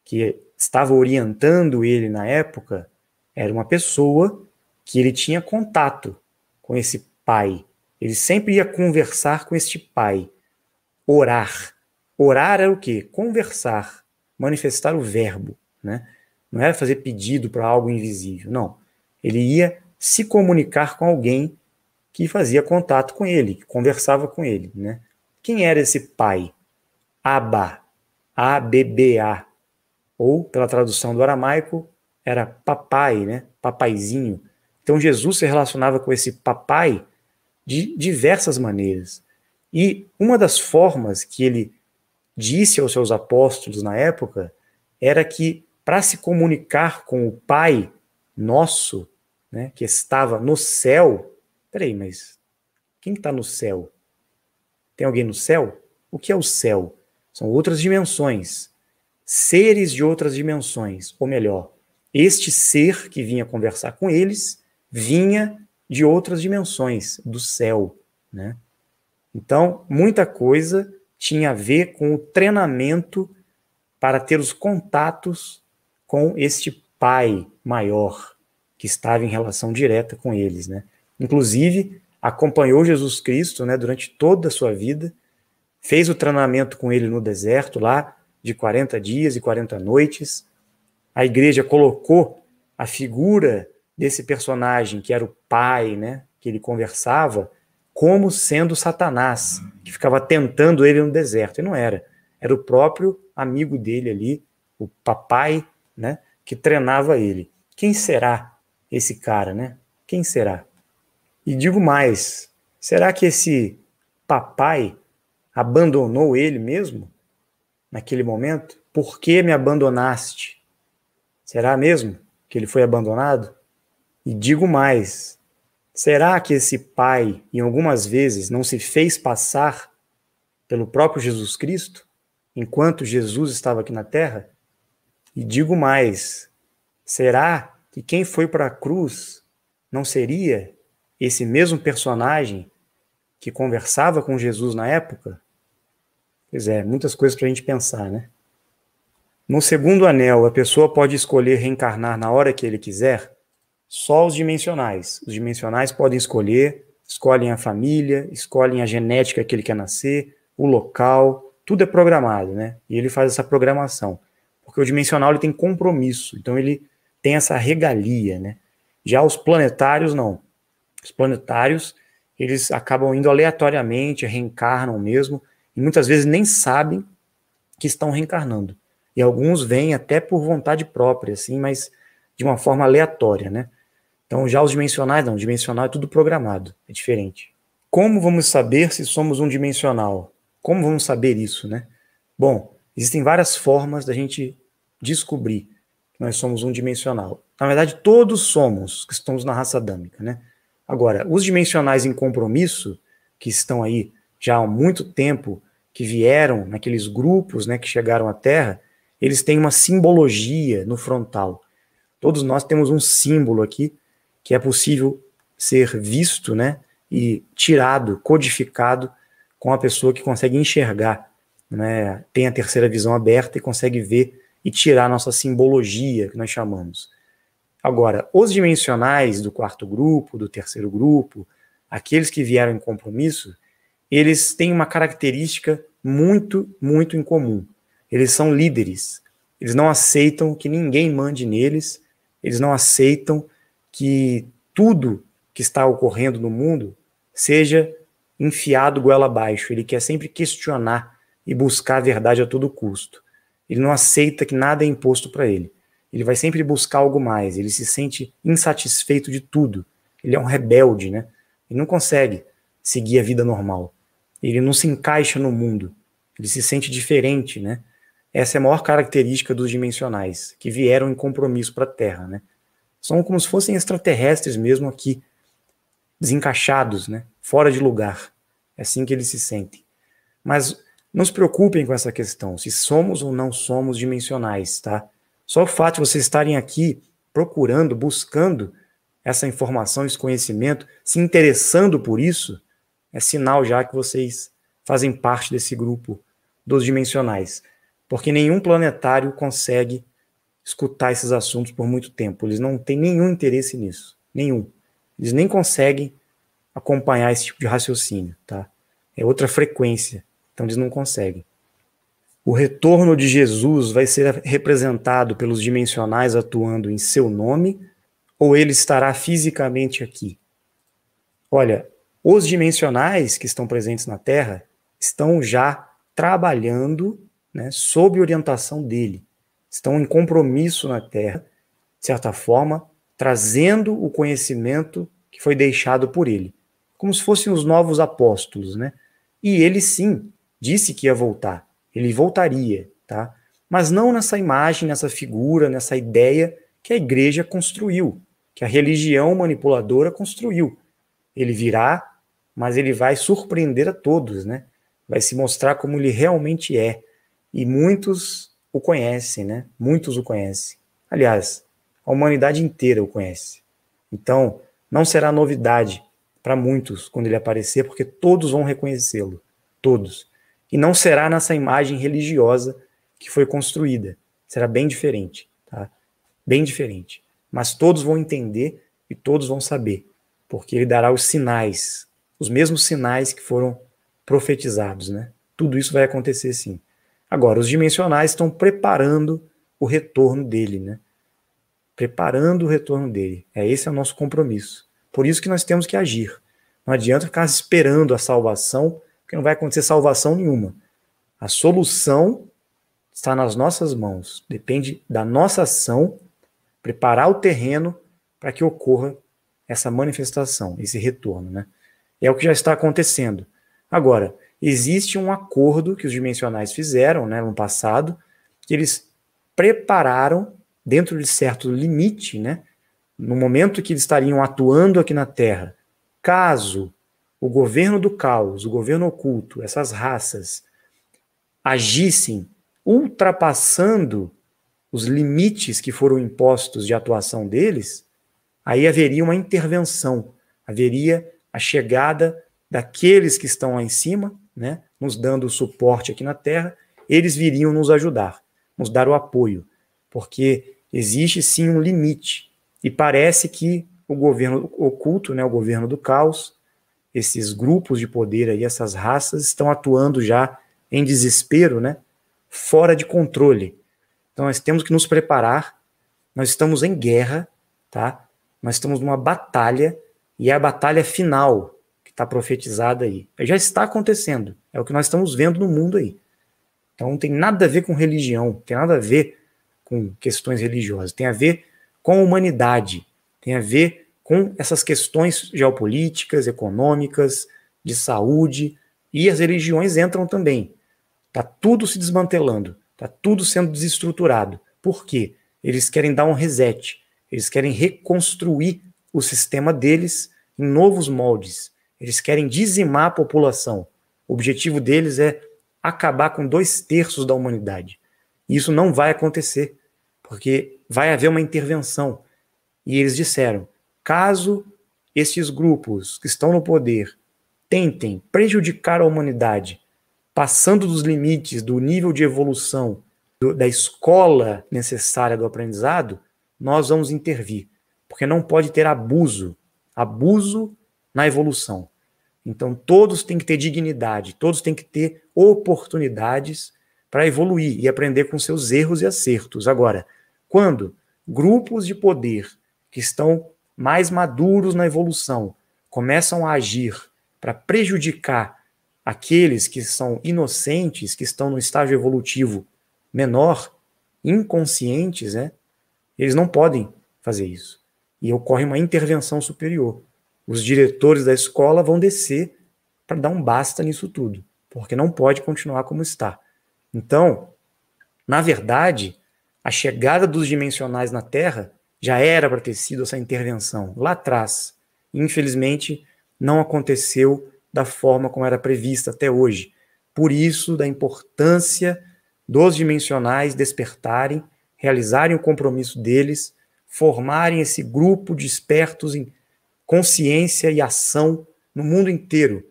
que estava orientando ele na época, era uma pessoa que ele tinha contato com esse pai. Ele sempre ia conversar com este pai. Orar. Orar era o quê? Conversar, manifestar o verbo, né? Não era fazer pedido para algo invisível, não. Ele ia se comunicar com alguém que fazia contato com ele, que conversava com ele, né? Quem era esse pai? Abba, A-B-B-A, ou, pela tradução do aramaico, era papai, né? Papaizinho. Então Jesus se relacionava com esse papai de diversas maneiras. E uma das formas que ele disse aos seus apóstolos na época era que, para se comunicar com o Pai Nosso, né, que estava no céu. Peraí, mas quem está no céu? Tem alguém no céu? O que é o céu? São outras dimensões, seres de outras dimensões, ou melhor, este ser que vinha conversar com eles vinha de outras dimensões, do céu, né? Então, muita coisa tinha a ver com o treinamento para ter os contatos com este pai maior, que estava em relação direta com eles, né? Inclusive, acompanhou Jesus Cristo, né, durante toda a sua vida, fez o treinamento com ele no deserto, lá de 40 dias e 40 noites. A igreja colocou a figura desse personagem, que era o pai, né, que ele conversava, como sendo Satanás, que ficava tentando ele no deserto. E não era. Era o próprio amigo dele ali, o papai, né, que treinava ele. Quem será esse cara, né? Quem será? E digo mais, será que esse papai abandonou ele mesmo naquele momento? Por que me abandonaste? Será mesmo que ele foi abandonado? E digo mais, será que esse pai, em algumas vezes, não se fez passar pelo próprio Jesus Cristo, enquanto Jesus estava aqui na Terra? E digo mais, será que quem foi para a cruz não seria esse mesmo personagem que conversava com Jesus na época? Pois é, muitas coisas para a gente pensar, né? No segundo anel, a pessoa pode escolher reencarnar na hora que ele quiser? Só os dimensionais. Os dimensionais podem escolher, escolhem a família, escolhem a genética que ele quer nascer, o local, tudo é programado, né? E ele faz essa programação. Porque o dimensional ele tem compromisso, então ele tem essa regalia, né? Já os planetários, não. Os planetários, eles acabam indo aleatoriamente, reencarnam mesmo, e muitas vezes nem sabem que estão reencarnando. E alguns vêm até por vontade própria, assim, mas de uma forma aleatória, né? Então já os dimensionais, não, o dimensional é tudo programado, é diferente. Como vamos saber se somos um dimensional? Como vamos saber isso, né? Bom, existem várias formas da gente descobrir que nós somos um dimensional. Na verdade, todos somos, que estamos na raça adâmica, né? Agora, os dimensionais em compromisso, que estão aí já há muito tempo, que vieram naqueles grupos, né, que chegaram à Terra, eles têm uma simbologia no frontal. Todos nós temos um símbolo aqui que é possível ser visto, né, e tirado, codificado com a pessoa que consegue enxergar, né, tem a terceira visão aberta e consegue ver e tirar a nossa simbologia, que nós chamamos. Agora, os dimensionais do quarto grupo, do terceiro grupo, aqueles que vieram em compromisso, eles têm uma característica muito, muito em comum. Eles são líderes. Eles não aceitam que ninguém mande neles, eles não aceitam que tudo que está ocorrendo no mundo seja enfiado goela abaixo. Ele quer sempre questionar e buscar a verdade a todo custo. Ele não aceita que nada é imposto para ele. Ele vai sempre buscar algo mais. Ele se sente insatisfeito de tudo. Ele é um rebelde, né? Ele não consegue seguir a vida normal. Ele não se encaixa no mundo. Ele se sente diferente, né? Essa é a maior característica dos dimensionais, que vieram em compromisso para a Terra, né? São como se fossem extraterrestres mesmo aqui, desencaixados, né? Fora de lugar. É assim que eles se sentem. Mas não se preocupem com essa questão, se somos ou não somos dimensionais, tá? Só o fato de vocês estarem aqui procurando, buscando essa informação, esse conhecimento, se interessando por isso, é sinal já que vocês fazem parte desse grupo dos dimensionais. Porque nenhum planetário consegue escutar esses assuntos por muito tempo. Eles não têm nenhum interesse nisso. Nenhum. Eles nem conseguem acompanhar esse tipo de raciocínio, tá? É outra frequência. Então eles não conseguem. O retorno de Jesus vai ser representado pelos dimensionais atuando em seu nome, ou ele estará fisicamente aqui? Olha, os dimensionais que estão presentes na Terra estão já trabalhando, né, sob orientação dele. Estão em compromisso na Terra, de certa forma, trazendo o conhecimento que foi deixado por ele. Como se fossem os novos apóstolos, né? E ele sim disse que ia voltar. Ele voltaria, tá? Mas não nessa imagem, nessa figura, nessa ideia que a igreja construiu, que a religião manipuladora construiu. Ele virá, mas ele vai surpreender a todos, né? Vai se mostrar como ele realmente é. E muitos o conhecem, né? Muitos o conhecem. Aliás, a humanidade inteira o conhece. Então, não será novidade para muitos quando ele aparecer, porque todos vão reconhecê-lo. Todos. E não será nessa imagem religiosa que foi construída. Será bem diferente, tá? Bem diferente. Mas todos vão entender e todos vão saber, porque ele dará os sinais, os mesmos sinais que foram profetizados, né? Tudo isso vai acontecer sim. Agora, os dimensionais estão preparando o retorno dele, né? Preparando o retorno dele. Esse é o nosso compromisso. Por isso que nós temos que agir. Não adianta ficar esperando a salvação, porque não vai acontecer salvação nenhuma. A solução está nas nossas mãos. Depende da nossa ação, preparar o terreno para que ocorra essa manifestação, esse retorno, né? É o que já está acontecendo. Agora, existe um acordo que os dimensionais fizeram, né, no passado, que eles prepararam dentro de certo limite, né, no momento que eles estariam atuando aqui na Terra, caso o governo do caos, o governo oculto, essas raças, agissem ultrapassando os limites que foram impostos de atuação deles, aí haveria uma intervenção, haveria a chegada daqueles que estão lá em cima, né, nos dando o suporte aqui na Terra, eles viriam nos ajudar, nos dar o apoio, porque existe sim um limite, e parece que o governo oculto, né, o governo do caos, esses grupos de poder aí, essas raças, estão atuando já em desespero, né, fora de controle. Então nós temos que nos preparar, nós estamos em guerra, tá? Nós estamos numa batalha, e é a batalha final que está profetizada aí. Já está acontecendo, é o que nós estamos vendo no mundo aí. Então não tem nada a ver com religião, não tem nada a ver com questões religiosas, tem a ver com a humanidade, tem a ver com essas questões geopolíticas, econômicas, de saúde, e as religiões entram também. Está tudo se desmantelando, está tudo sendo desestruturado. Por quê? Eles querem dar um reset, eles querem reconstruir o sistema deles em novos moldes, eles querem dizimar a população. O objetivo deles é acabar com 2/3 da humanidade. E isso não vai acontecer, porque vai haver uma intervenção. E eles disseram, caso esses grupos que estão no poder tentem prejudicar a humanidade, passando dos limites do nível de evolução da escola necessária do aprendizado, nós vamos intervir, porque não pode ter abuso na evolução. Então, todos têm que ter dignidade, todos têm que ter oportunidades para evoluir e aprender com seus erros e acertos. Agora, quando grupos de poder que estão mais maduros na evolução começam a agir para prejudicar aqueles que são inocentes, que estão no estágio evolutivo menor, inconscientes, né? Eles não podem fazer isso. E ocorre uma intervenção superior. Os diretores da escola vão descer para dar um basta nisso tudo, porque não pode continuar como está. Então, na verdade, a chegada dos dimensionais na Terra já era para ter sido essa intervenção lá atrás. Infelizmente, não aconteceu da forma como era prevista até hoje. Por isso, da importância dos dimensionais despertarem, realizarem o compromisso deles, formarem esse grupo de espertos em consciência e ação no mundo inteiro,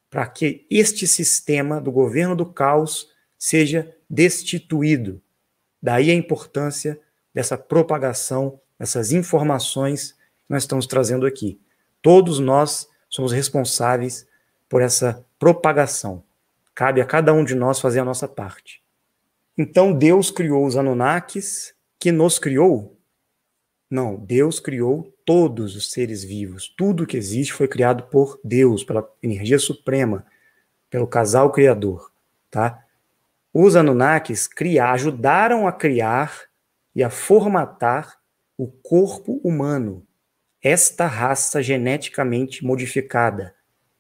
para que este sistema do governo do caos seja destituído. Daí a importância dessa propagação, dessas informações que nós estamos trazendo aqui. Todos nós somos responsáveis por essa propagação. Cabe a cada um de nós fazer a nossa parte. Então Deus criou os Anunnakis, que nos criou? Não, Deus criou todos os seres vivos. Tudo que existe foi criado por Deus, pela energia suprema, pelo casal criador, tá? Os Anunnakis ajudaram a criar e a formatar o corpo humano, esta raça geneticamente modificada.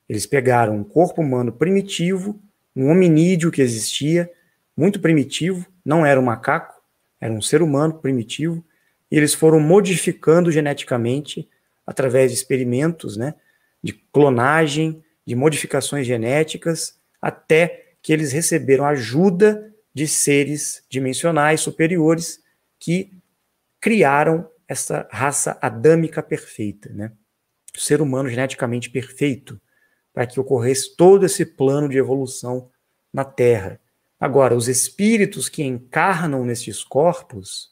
Eles pegaram um corpo humano primitivo, um hominídeo que existia, muito primitivo, não era um macaco, era um ser humano primitivo, e eles foram modificando geneticamente através de experimentos, né, de clonagem, de modificações genéticas, até que eles receberam ajuda de seres dimensionais superiores que criaram essa raça adâmica perfeita, né? O ser humano geneticamente perfeito, para que ocorresse todo esse plano de evolução na Terra. Agora, os espíritos que encarnam nesses corpos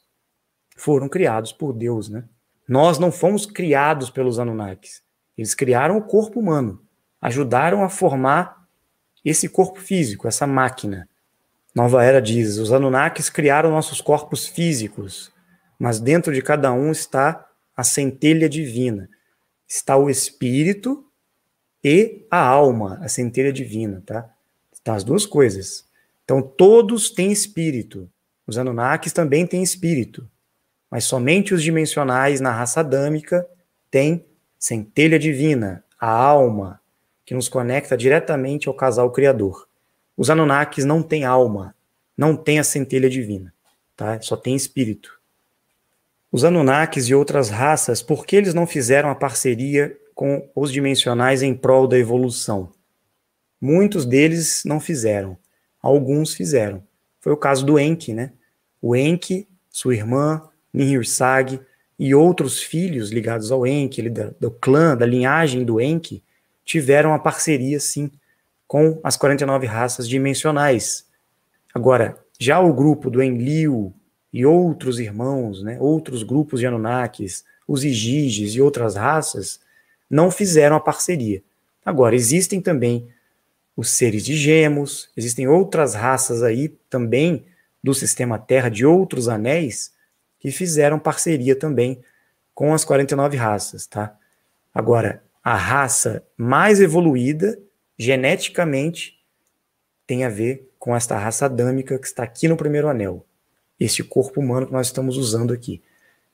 foram criados por Deus, né? Nós não fomos criados pelos Anunnakis. Eles criaram o corpo humano, ajudaram a formar esse corpo físico, essa máquina. Nova Era diz, os Anunnakis criaram nossos corpos físicos, mas dentro de cada um está a centelha divina. Está o espírito e a alma, a centelha divina, tá? Estão as duas coisas. Então, todos têm espírito. Os Anunnakis também têm espírito. Mas somente os dimensionais na raça adâmica têm centelha divina, a alma, que nos conecta diretamente ao casal criador. Os Anunnakis não têm alma, não têm a centelha divina, tá? Só tem espírito. Os Anunnakis e outras raças, por que eles não fizeram a parceria com os dimensionais em prol da evolução? Muitos deles não fizeram, alguns fizeram. Foi o caso do Enki, né? O Enki, sua irmã, Nihirsag e outros filhos ligados ao Enki, do clã, da linhagem do Enki, tiveram uma parceria, sim, com as 49 raças dimensionais. Agora, já o grupo do Enlil e outros irmãos, né, outros grupos de Anunnakis, os Igiges e outras raças, não fizeram a parceria. Agora, existem também os seres de Gemos, existem outras raças aí também do sistema Terra, de outros anéis, que fizeram parceria também com as 49 raças, tá? Agora, a raça mais evoluída, geneticamente, tem a ver com esta raça adâmica que está aqui no primeiro anel. Este corpo humano que nós estamos usando aqui.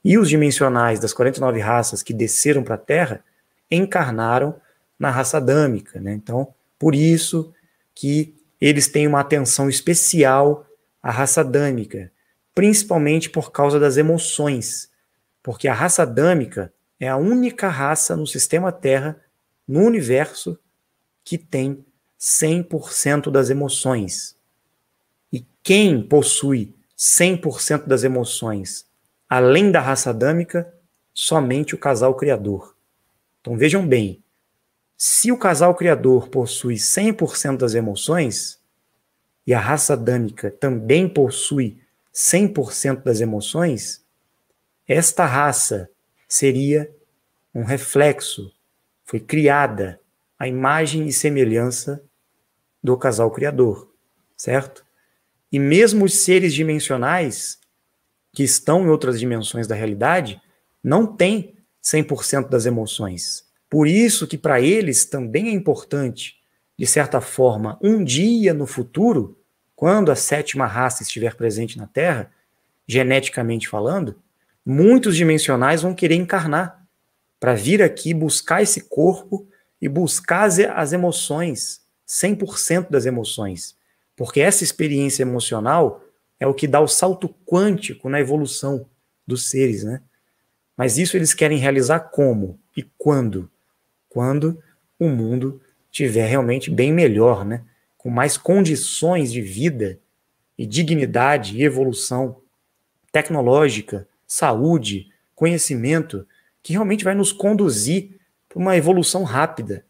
E os dimensionais das 49 raças que desceram para a Terra encarnaram na raça adâmica, né? Então, por isso que eles têm uma atenção especial à raça adâmica, principalmente por causa das emoções, porque a raça adâmica é a única raça no sistema Terra, no universo, que tem 100% das emoções. E quem possui 100% das emoções, além da raça adâmica, somente o casal criador. Então vejam bem, se o casal criador possui 100% das emoções, e a raça adâmica também possui 100% das emoções, esta raça seria um reflexo, foi criada à imagem e semelhança do casal criador, certo? E mesmo os seres dimensionais, que estão em outras dimensões da realidade, não têm 100% das emoções. Por isso que para eles também é importante, de certa forma, um dia no futuro, quando a 7ª raça estiver presente na Terra, geneticamente falando, muitos dimensionais vão querer encarnar para vir aqui buscar esse corpo e buscar as emoções, 100% das emoções. Porque essa experiência emocional é o que dá o salto quântico na evolução dos seres, né? Mas isso eles querem realizar como e quando? Quando o mundo estiver realmente bem melhor, né? Com mais condições de vida e dignidade e evolução tecnológica, saúde, conhecimento, que realmente vai nos conduzir para uma evolução rápida.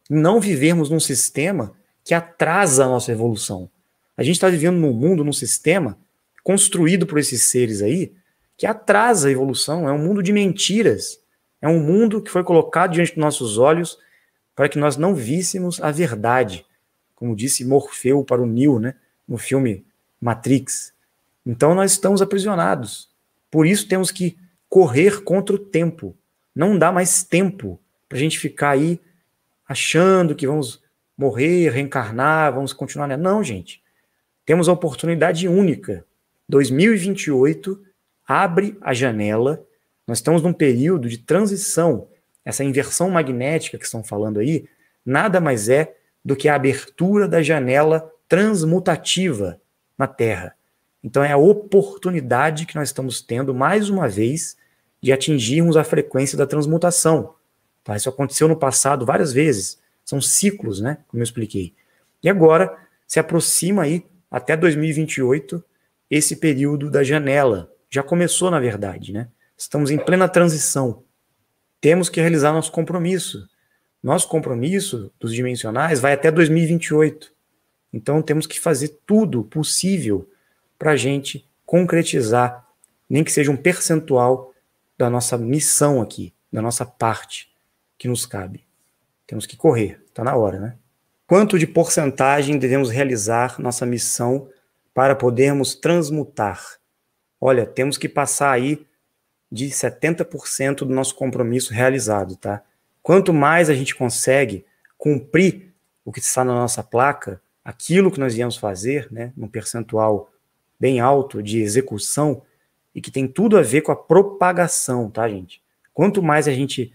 Não vivermos num sistema que atrasa a nossa evolução. A gente está vivendo num mundo, num sistema construído por esses seres aí, que atrasa a evolução. É um mundo de mentiras. É um mundo que foi colocado diante dos nossos olhos para que nós não víssemos a verdade. Como disse Morfeu para o Neo, né, no filme Matrix. Então nós estamos aprisionados. Por isso temos que correr contra o tempo. Não dá mais tempo para a gente ficar aí achando que vamos morrer, reencarnar, vamos continuar. Não, gente. Temos a oportunidade única. 2028 abre a janela. Nós estamos num período de transição. Essa inversão magnética que estão falando aí, nada mais é do que a abertura da janela transmutativa na Terra. Então é a oportunidade que nós estamos tendo, mais uma vez, de atingirmos a frequência da transmutação. Tá? Isso aconteceu no passado várias vezes. São ciclos, né? Como eu expliquei. E agora se aproxima aí, até 2028, esse período da janela. Já começou, na verdade, né? Estamos em plena transição. Temos que realizar nosso compromisso. Nosso compromisso dos dimensionais vai até 2028. Então temos que fazer tudo possível para a gente concretizar, nem que seja um percentual da nossa missão aqui, da nossa parte que nos cabe. Temos que correr, está na hora, né? Quanto de porcentagem devemos realizar nossa missão para podermos transmutar? Olha, temos que passar aí de 70% do nosso compromisso realizado, tá? Quanto mais a gente consegue cumprir o que está na nossa placa, aquilo que nós viemos fazer, né, num percentual bem alto de execução, e que tem tudo a ver com a propagação, tá, gente? Quanto mais a gente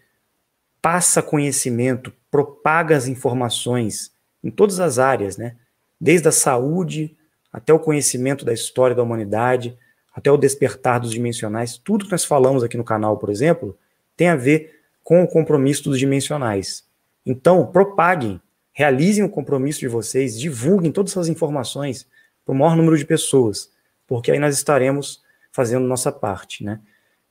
passa conhecimento, propaga as informações em todas as áreas, né? Desde a saúde até o conhecimento da história da humanidade, até o despertar dos dimensionais, tudo que nós falamos aqui no canal, por exemplo, tem a ver com o compromisso dos dimensionais. Então, propaguem, realizem o compromisso de vocês, divulguem todas essas informações para o maior número de pessoas, porque aí nós estaremos fazendo nossa parte, né?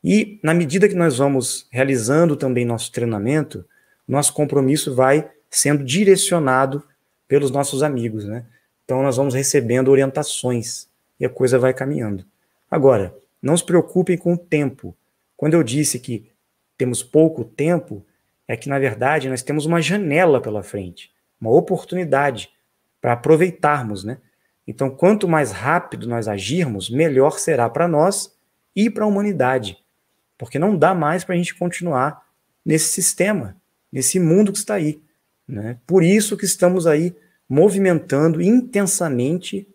E na medida que nós vamos realizando também nosso treinamento, nosso compromisso vai sendo direcionado pelos nossos amigos, né? Então nós vamos recebendo orientações e a coisa vai caminhando. Agora, não se preocupem com o tempo. Quando eu disse que temos pouco tempo, é que na verdade nós temos uma janela pela frente, uma oportunidade para aproveitarmos, né? Então, quanto mais rápido nós agirmos, melhor será para nós e para a humanidade. Porque não dá mais para a gente continuar nesse sistema, nesse mundo que está aí, né? Por isso que estamos aí movimentando intensamente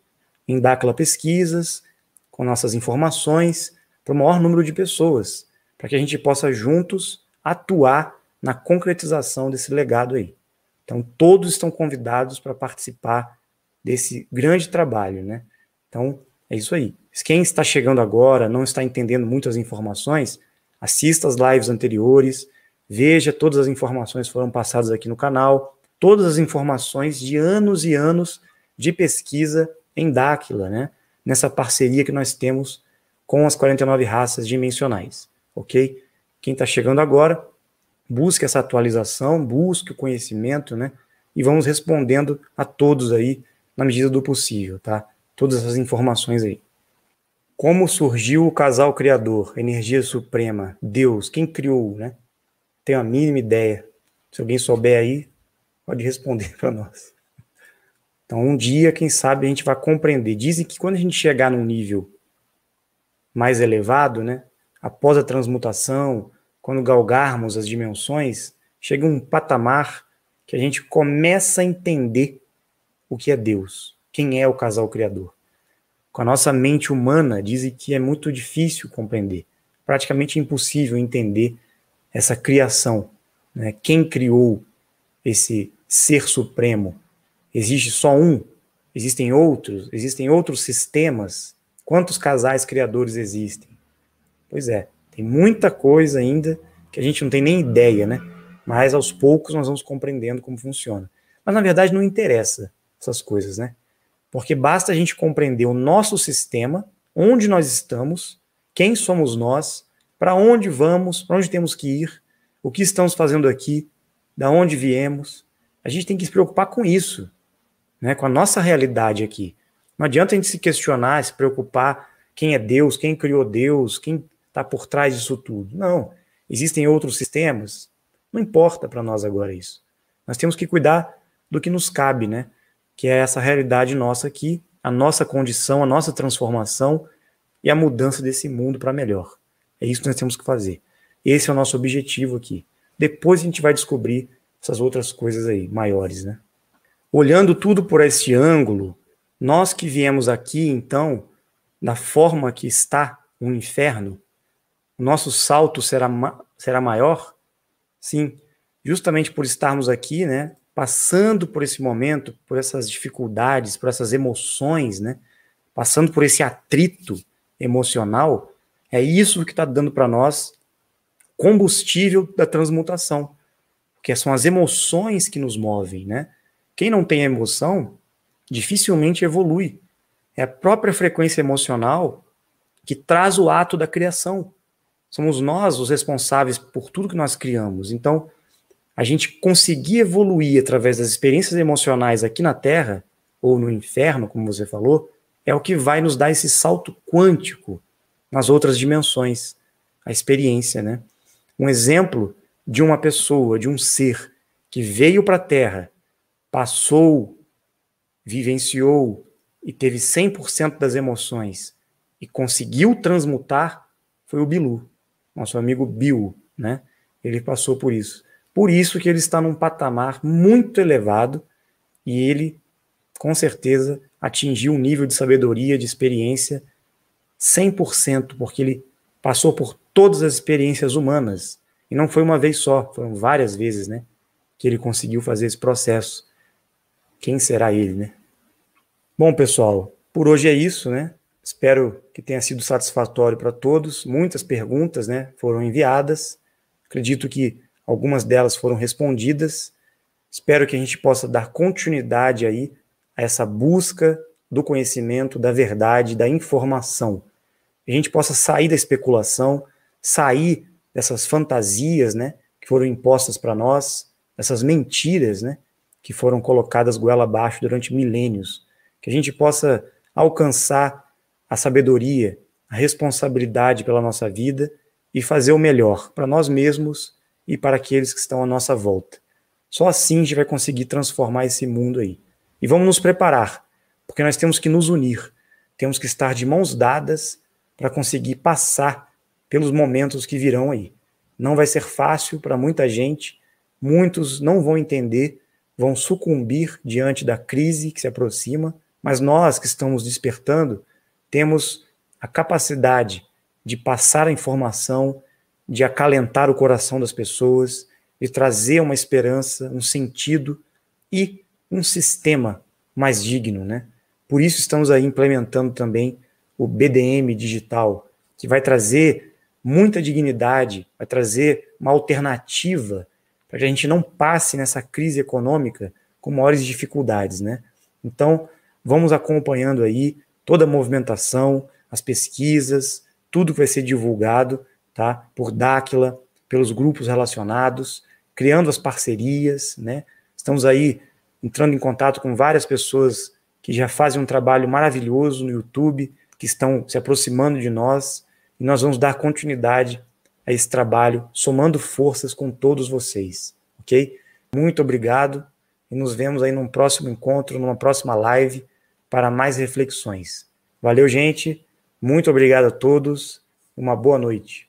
em Dáquila Pesquisas, com nossas informações, para o maior número de pessoas, para que a gente possa juntos atuar na concretização desse legado aí. Então, todos estão convidados para participar desse grande trabalho, né? Então, é isso aí. Quem está chegando agora, não está entendendo muitas informações, assista as lives anteriores, veja todas as informações que foram passadas aqui no canal, todas as informações de anos e anos de pesquisa em Dáquila, né? Nessa parceria que nós temos com as 49 raças dimensionais, ok? Quem está chegando agora, busque essa atualização, busque o conhecimento, né? E vamos respondendo a todos aí, na medida do possível, tá? Todas essas informações aí. Como surgiu o casal criador, energia suprema, Deus, quem criou, né? Tenho a mínima ideia. Se alguém souber aí, pode responder para nós. Então, um dia, quem sabe, a gente vai compreender. Dizem que quando a gente chegar num nível mais elevado, né? Após a transmutação, quando galgarmos as dimensões, chega um patamar que a gente começa a entender o que é Deus, quem é o casal criador. Com a nossa mente humana, dizem que é muito difícil compreender, praticamente impossível entender essa criação, né? Quem criou esse ser supremo? Existe só um? Existem outros sistemas? Quantos casais criadores existem? Pois é, tem muita coisa ainda que a gente não tem nem ideia, né? Mas aos poucos nós vamos compreendendo como funciona. Mas na verdade não interessa essas coisas, né? Porque basta a gente compreender o nosso sistema, onde nós estamos, quem somos nós, para onde vamos, para onde temos que ir, o que estamos fazendo aqui, da onde viemos. A gente tem que se preocupar com isso, né? Com a nossa realidade aqui. Não adianta a gente se questionar, se preocupar quem é Deus, quem criou Deus, quem está por trás disso tudo. Não. Existem outros sistemas? Não importa para nós agora isso. Nós temos que cuidar do que nos cabe, né? Que é essa realidade nossa aqui, a nossa condição, a nossa transformação e a mudança desse mundo para melhor. É isso que nós temos que fazer. Esse é o nosso objetivo aqui. Depois a gente vai descobrir essas outras coisas aí, maiores, né? Olhando tudo por esse ângulo, nós que viemos aqui, então, da forma que está o inferno, o nosso salto será maior? Sim, justamente por estarmos aqui, né? Passando por esse momento, por essas dificuldades, por essas emoções, né? Passando por esse atrito emocional, é isso que está dando para nós combustível da transmutação, porque são as emoções que nos movem, né? Quem não tem emoção, dificilmente evolui. É a própria frequência emocional que traz o ato da criação. Somos nós os responsáveis por tudo que nós criamos. Então, a gente conseguir evoluir através das experiências emocionais aqui na Terra, ou no inferno, como você falou, é o que vai nos dar esse salto quântico nas outras dimensões, a experiência, né? Um exemplo de uma pessoa, de um ser que veio para a Terra, passou, vivenciou e teve 100% das emoções e conseguiu transmutar foi o Bilu, nosso amigo Bill, né? Ele passou por isso. Por isso que ele está num patamar muito elevado e ele, com certeza, atingiu um nível de sabedoria, de experiência 100%, porque ele passou por todas as experiências humanas. E não foi uma vez só, foram várias vezes, né? Que ele conseguiu fazer esse processo. Quem será ele, né? Bom, pessoal, por hoje é isso, né? Espero que tenha sido satisfatório para todos. Muitas perguntas, né, foram enviadas. Acredito que algumas delas foram respondidas. Espero que a gente possa dar continuidade aí a essa busca do conhecimento, da verdade, da informação. A gente possa sair da especulação, sair dessas fantasias, né, que foram impostas para nós, essas mentiras, né, que foram colocadas goela abaixo durante milênios. Que a gente possa alcançar a sabedoria, a responsabilidade pela nossa vida e fazer o melhor para nós mesmos e para aqueles que estão à nossa volta. Só assim a gente vai conseguir transformar esse mundo aí. E vamos nos preparar, porque nós temos que nos unir, temos que estar de mãos dadas para conseguir passar pelos momentos que virão aí. Não vai ser fácil para muita gente, muitos não vão entender, vão sucumbir diante da crise que se aproxima, mas nós que estamos despertando, temos a capacidade de passar a informação, de acalentar o coração das pessoas, de trazer uma esperança, um sentido e um sistema mais digno, né? Por isso estamos aí implementando também o BDM digital, que vai trazer muita dignidade, vai trazer uma alternativa para que a gente não passe nessa crise econômica com maiores dificuldades, né? Então, vamos acompanhando aí toda a movimentação, as pesquisas, tudo que vai ser divulgado, tá? Por Dáquila, pelos grupos relacionados, criando as parcerias, né? Estamos aí entrando em contato com várias pessoas que já fazem um trabalho maravilhoso no YouTube, que estão se aproximando de nós, e nós vamos dar continuidade a esse trabalho, somando forças com todos vocês, ok? Muito obrigado e nos vemos aí num próximo encontro, numa próxima live para mais reflexões. Valeu, gente. Muito obrigado a todos. Uma boa noite.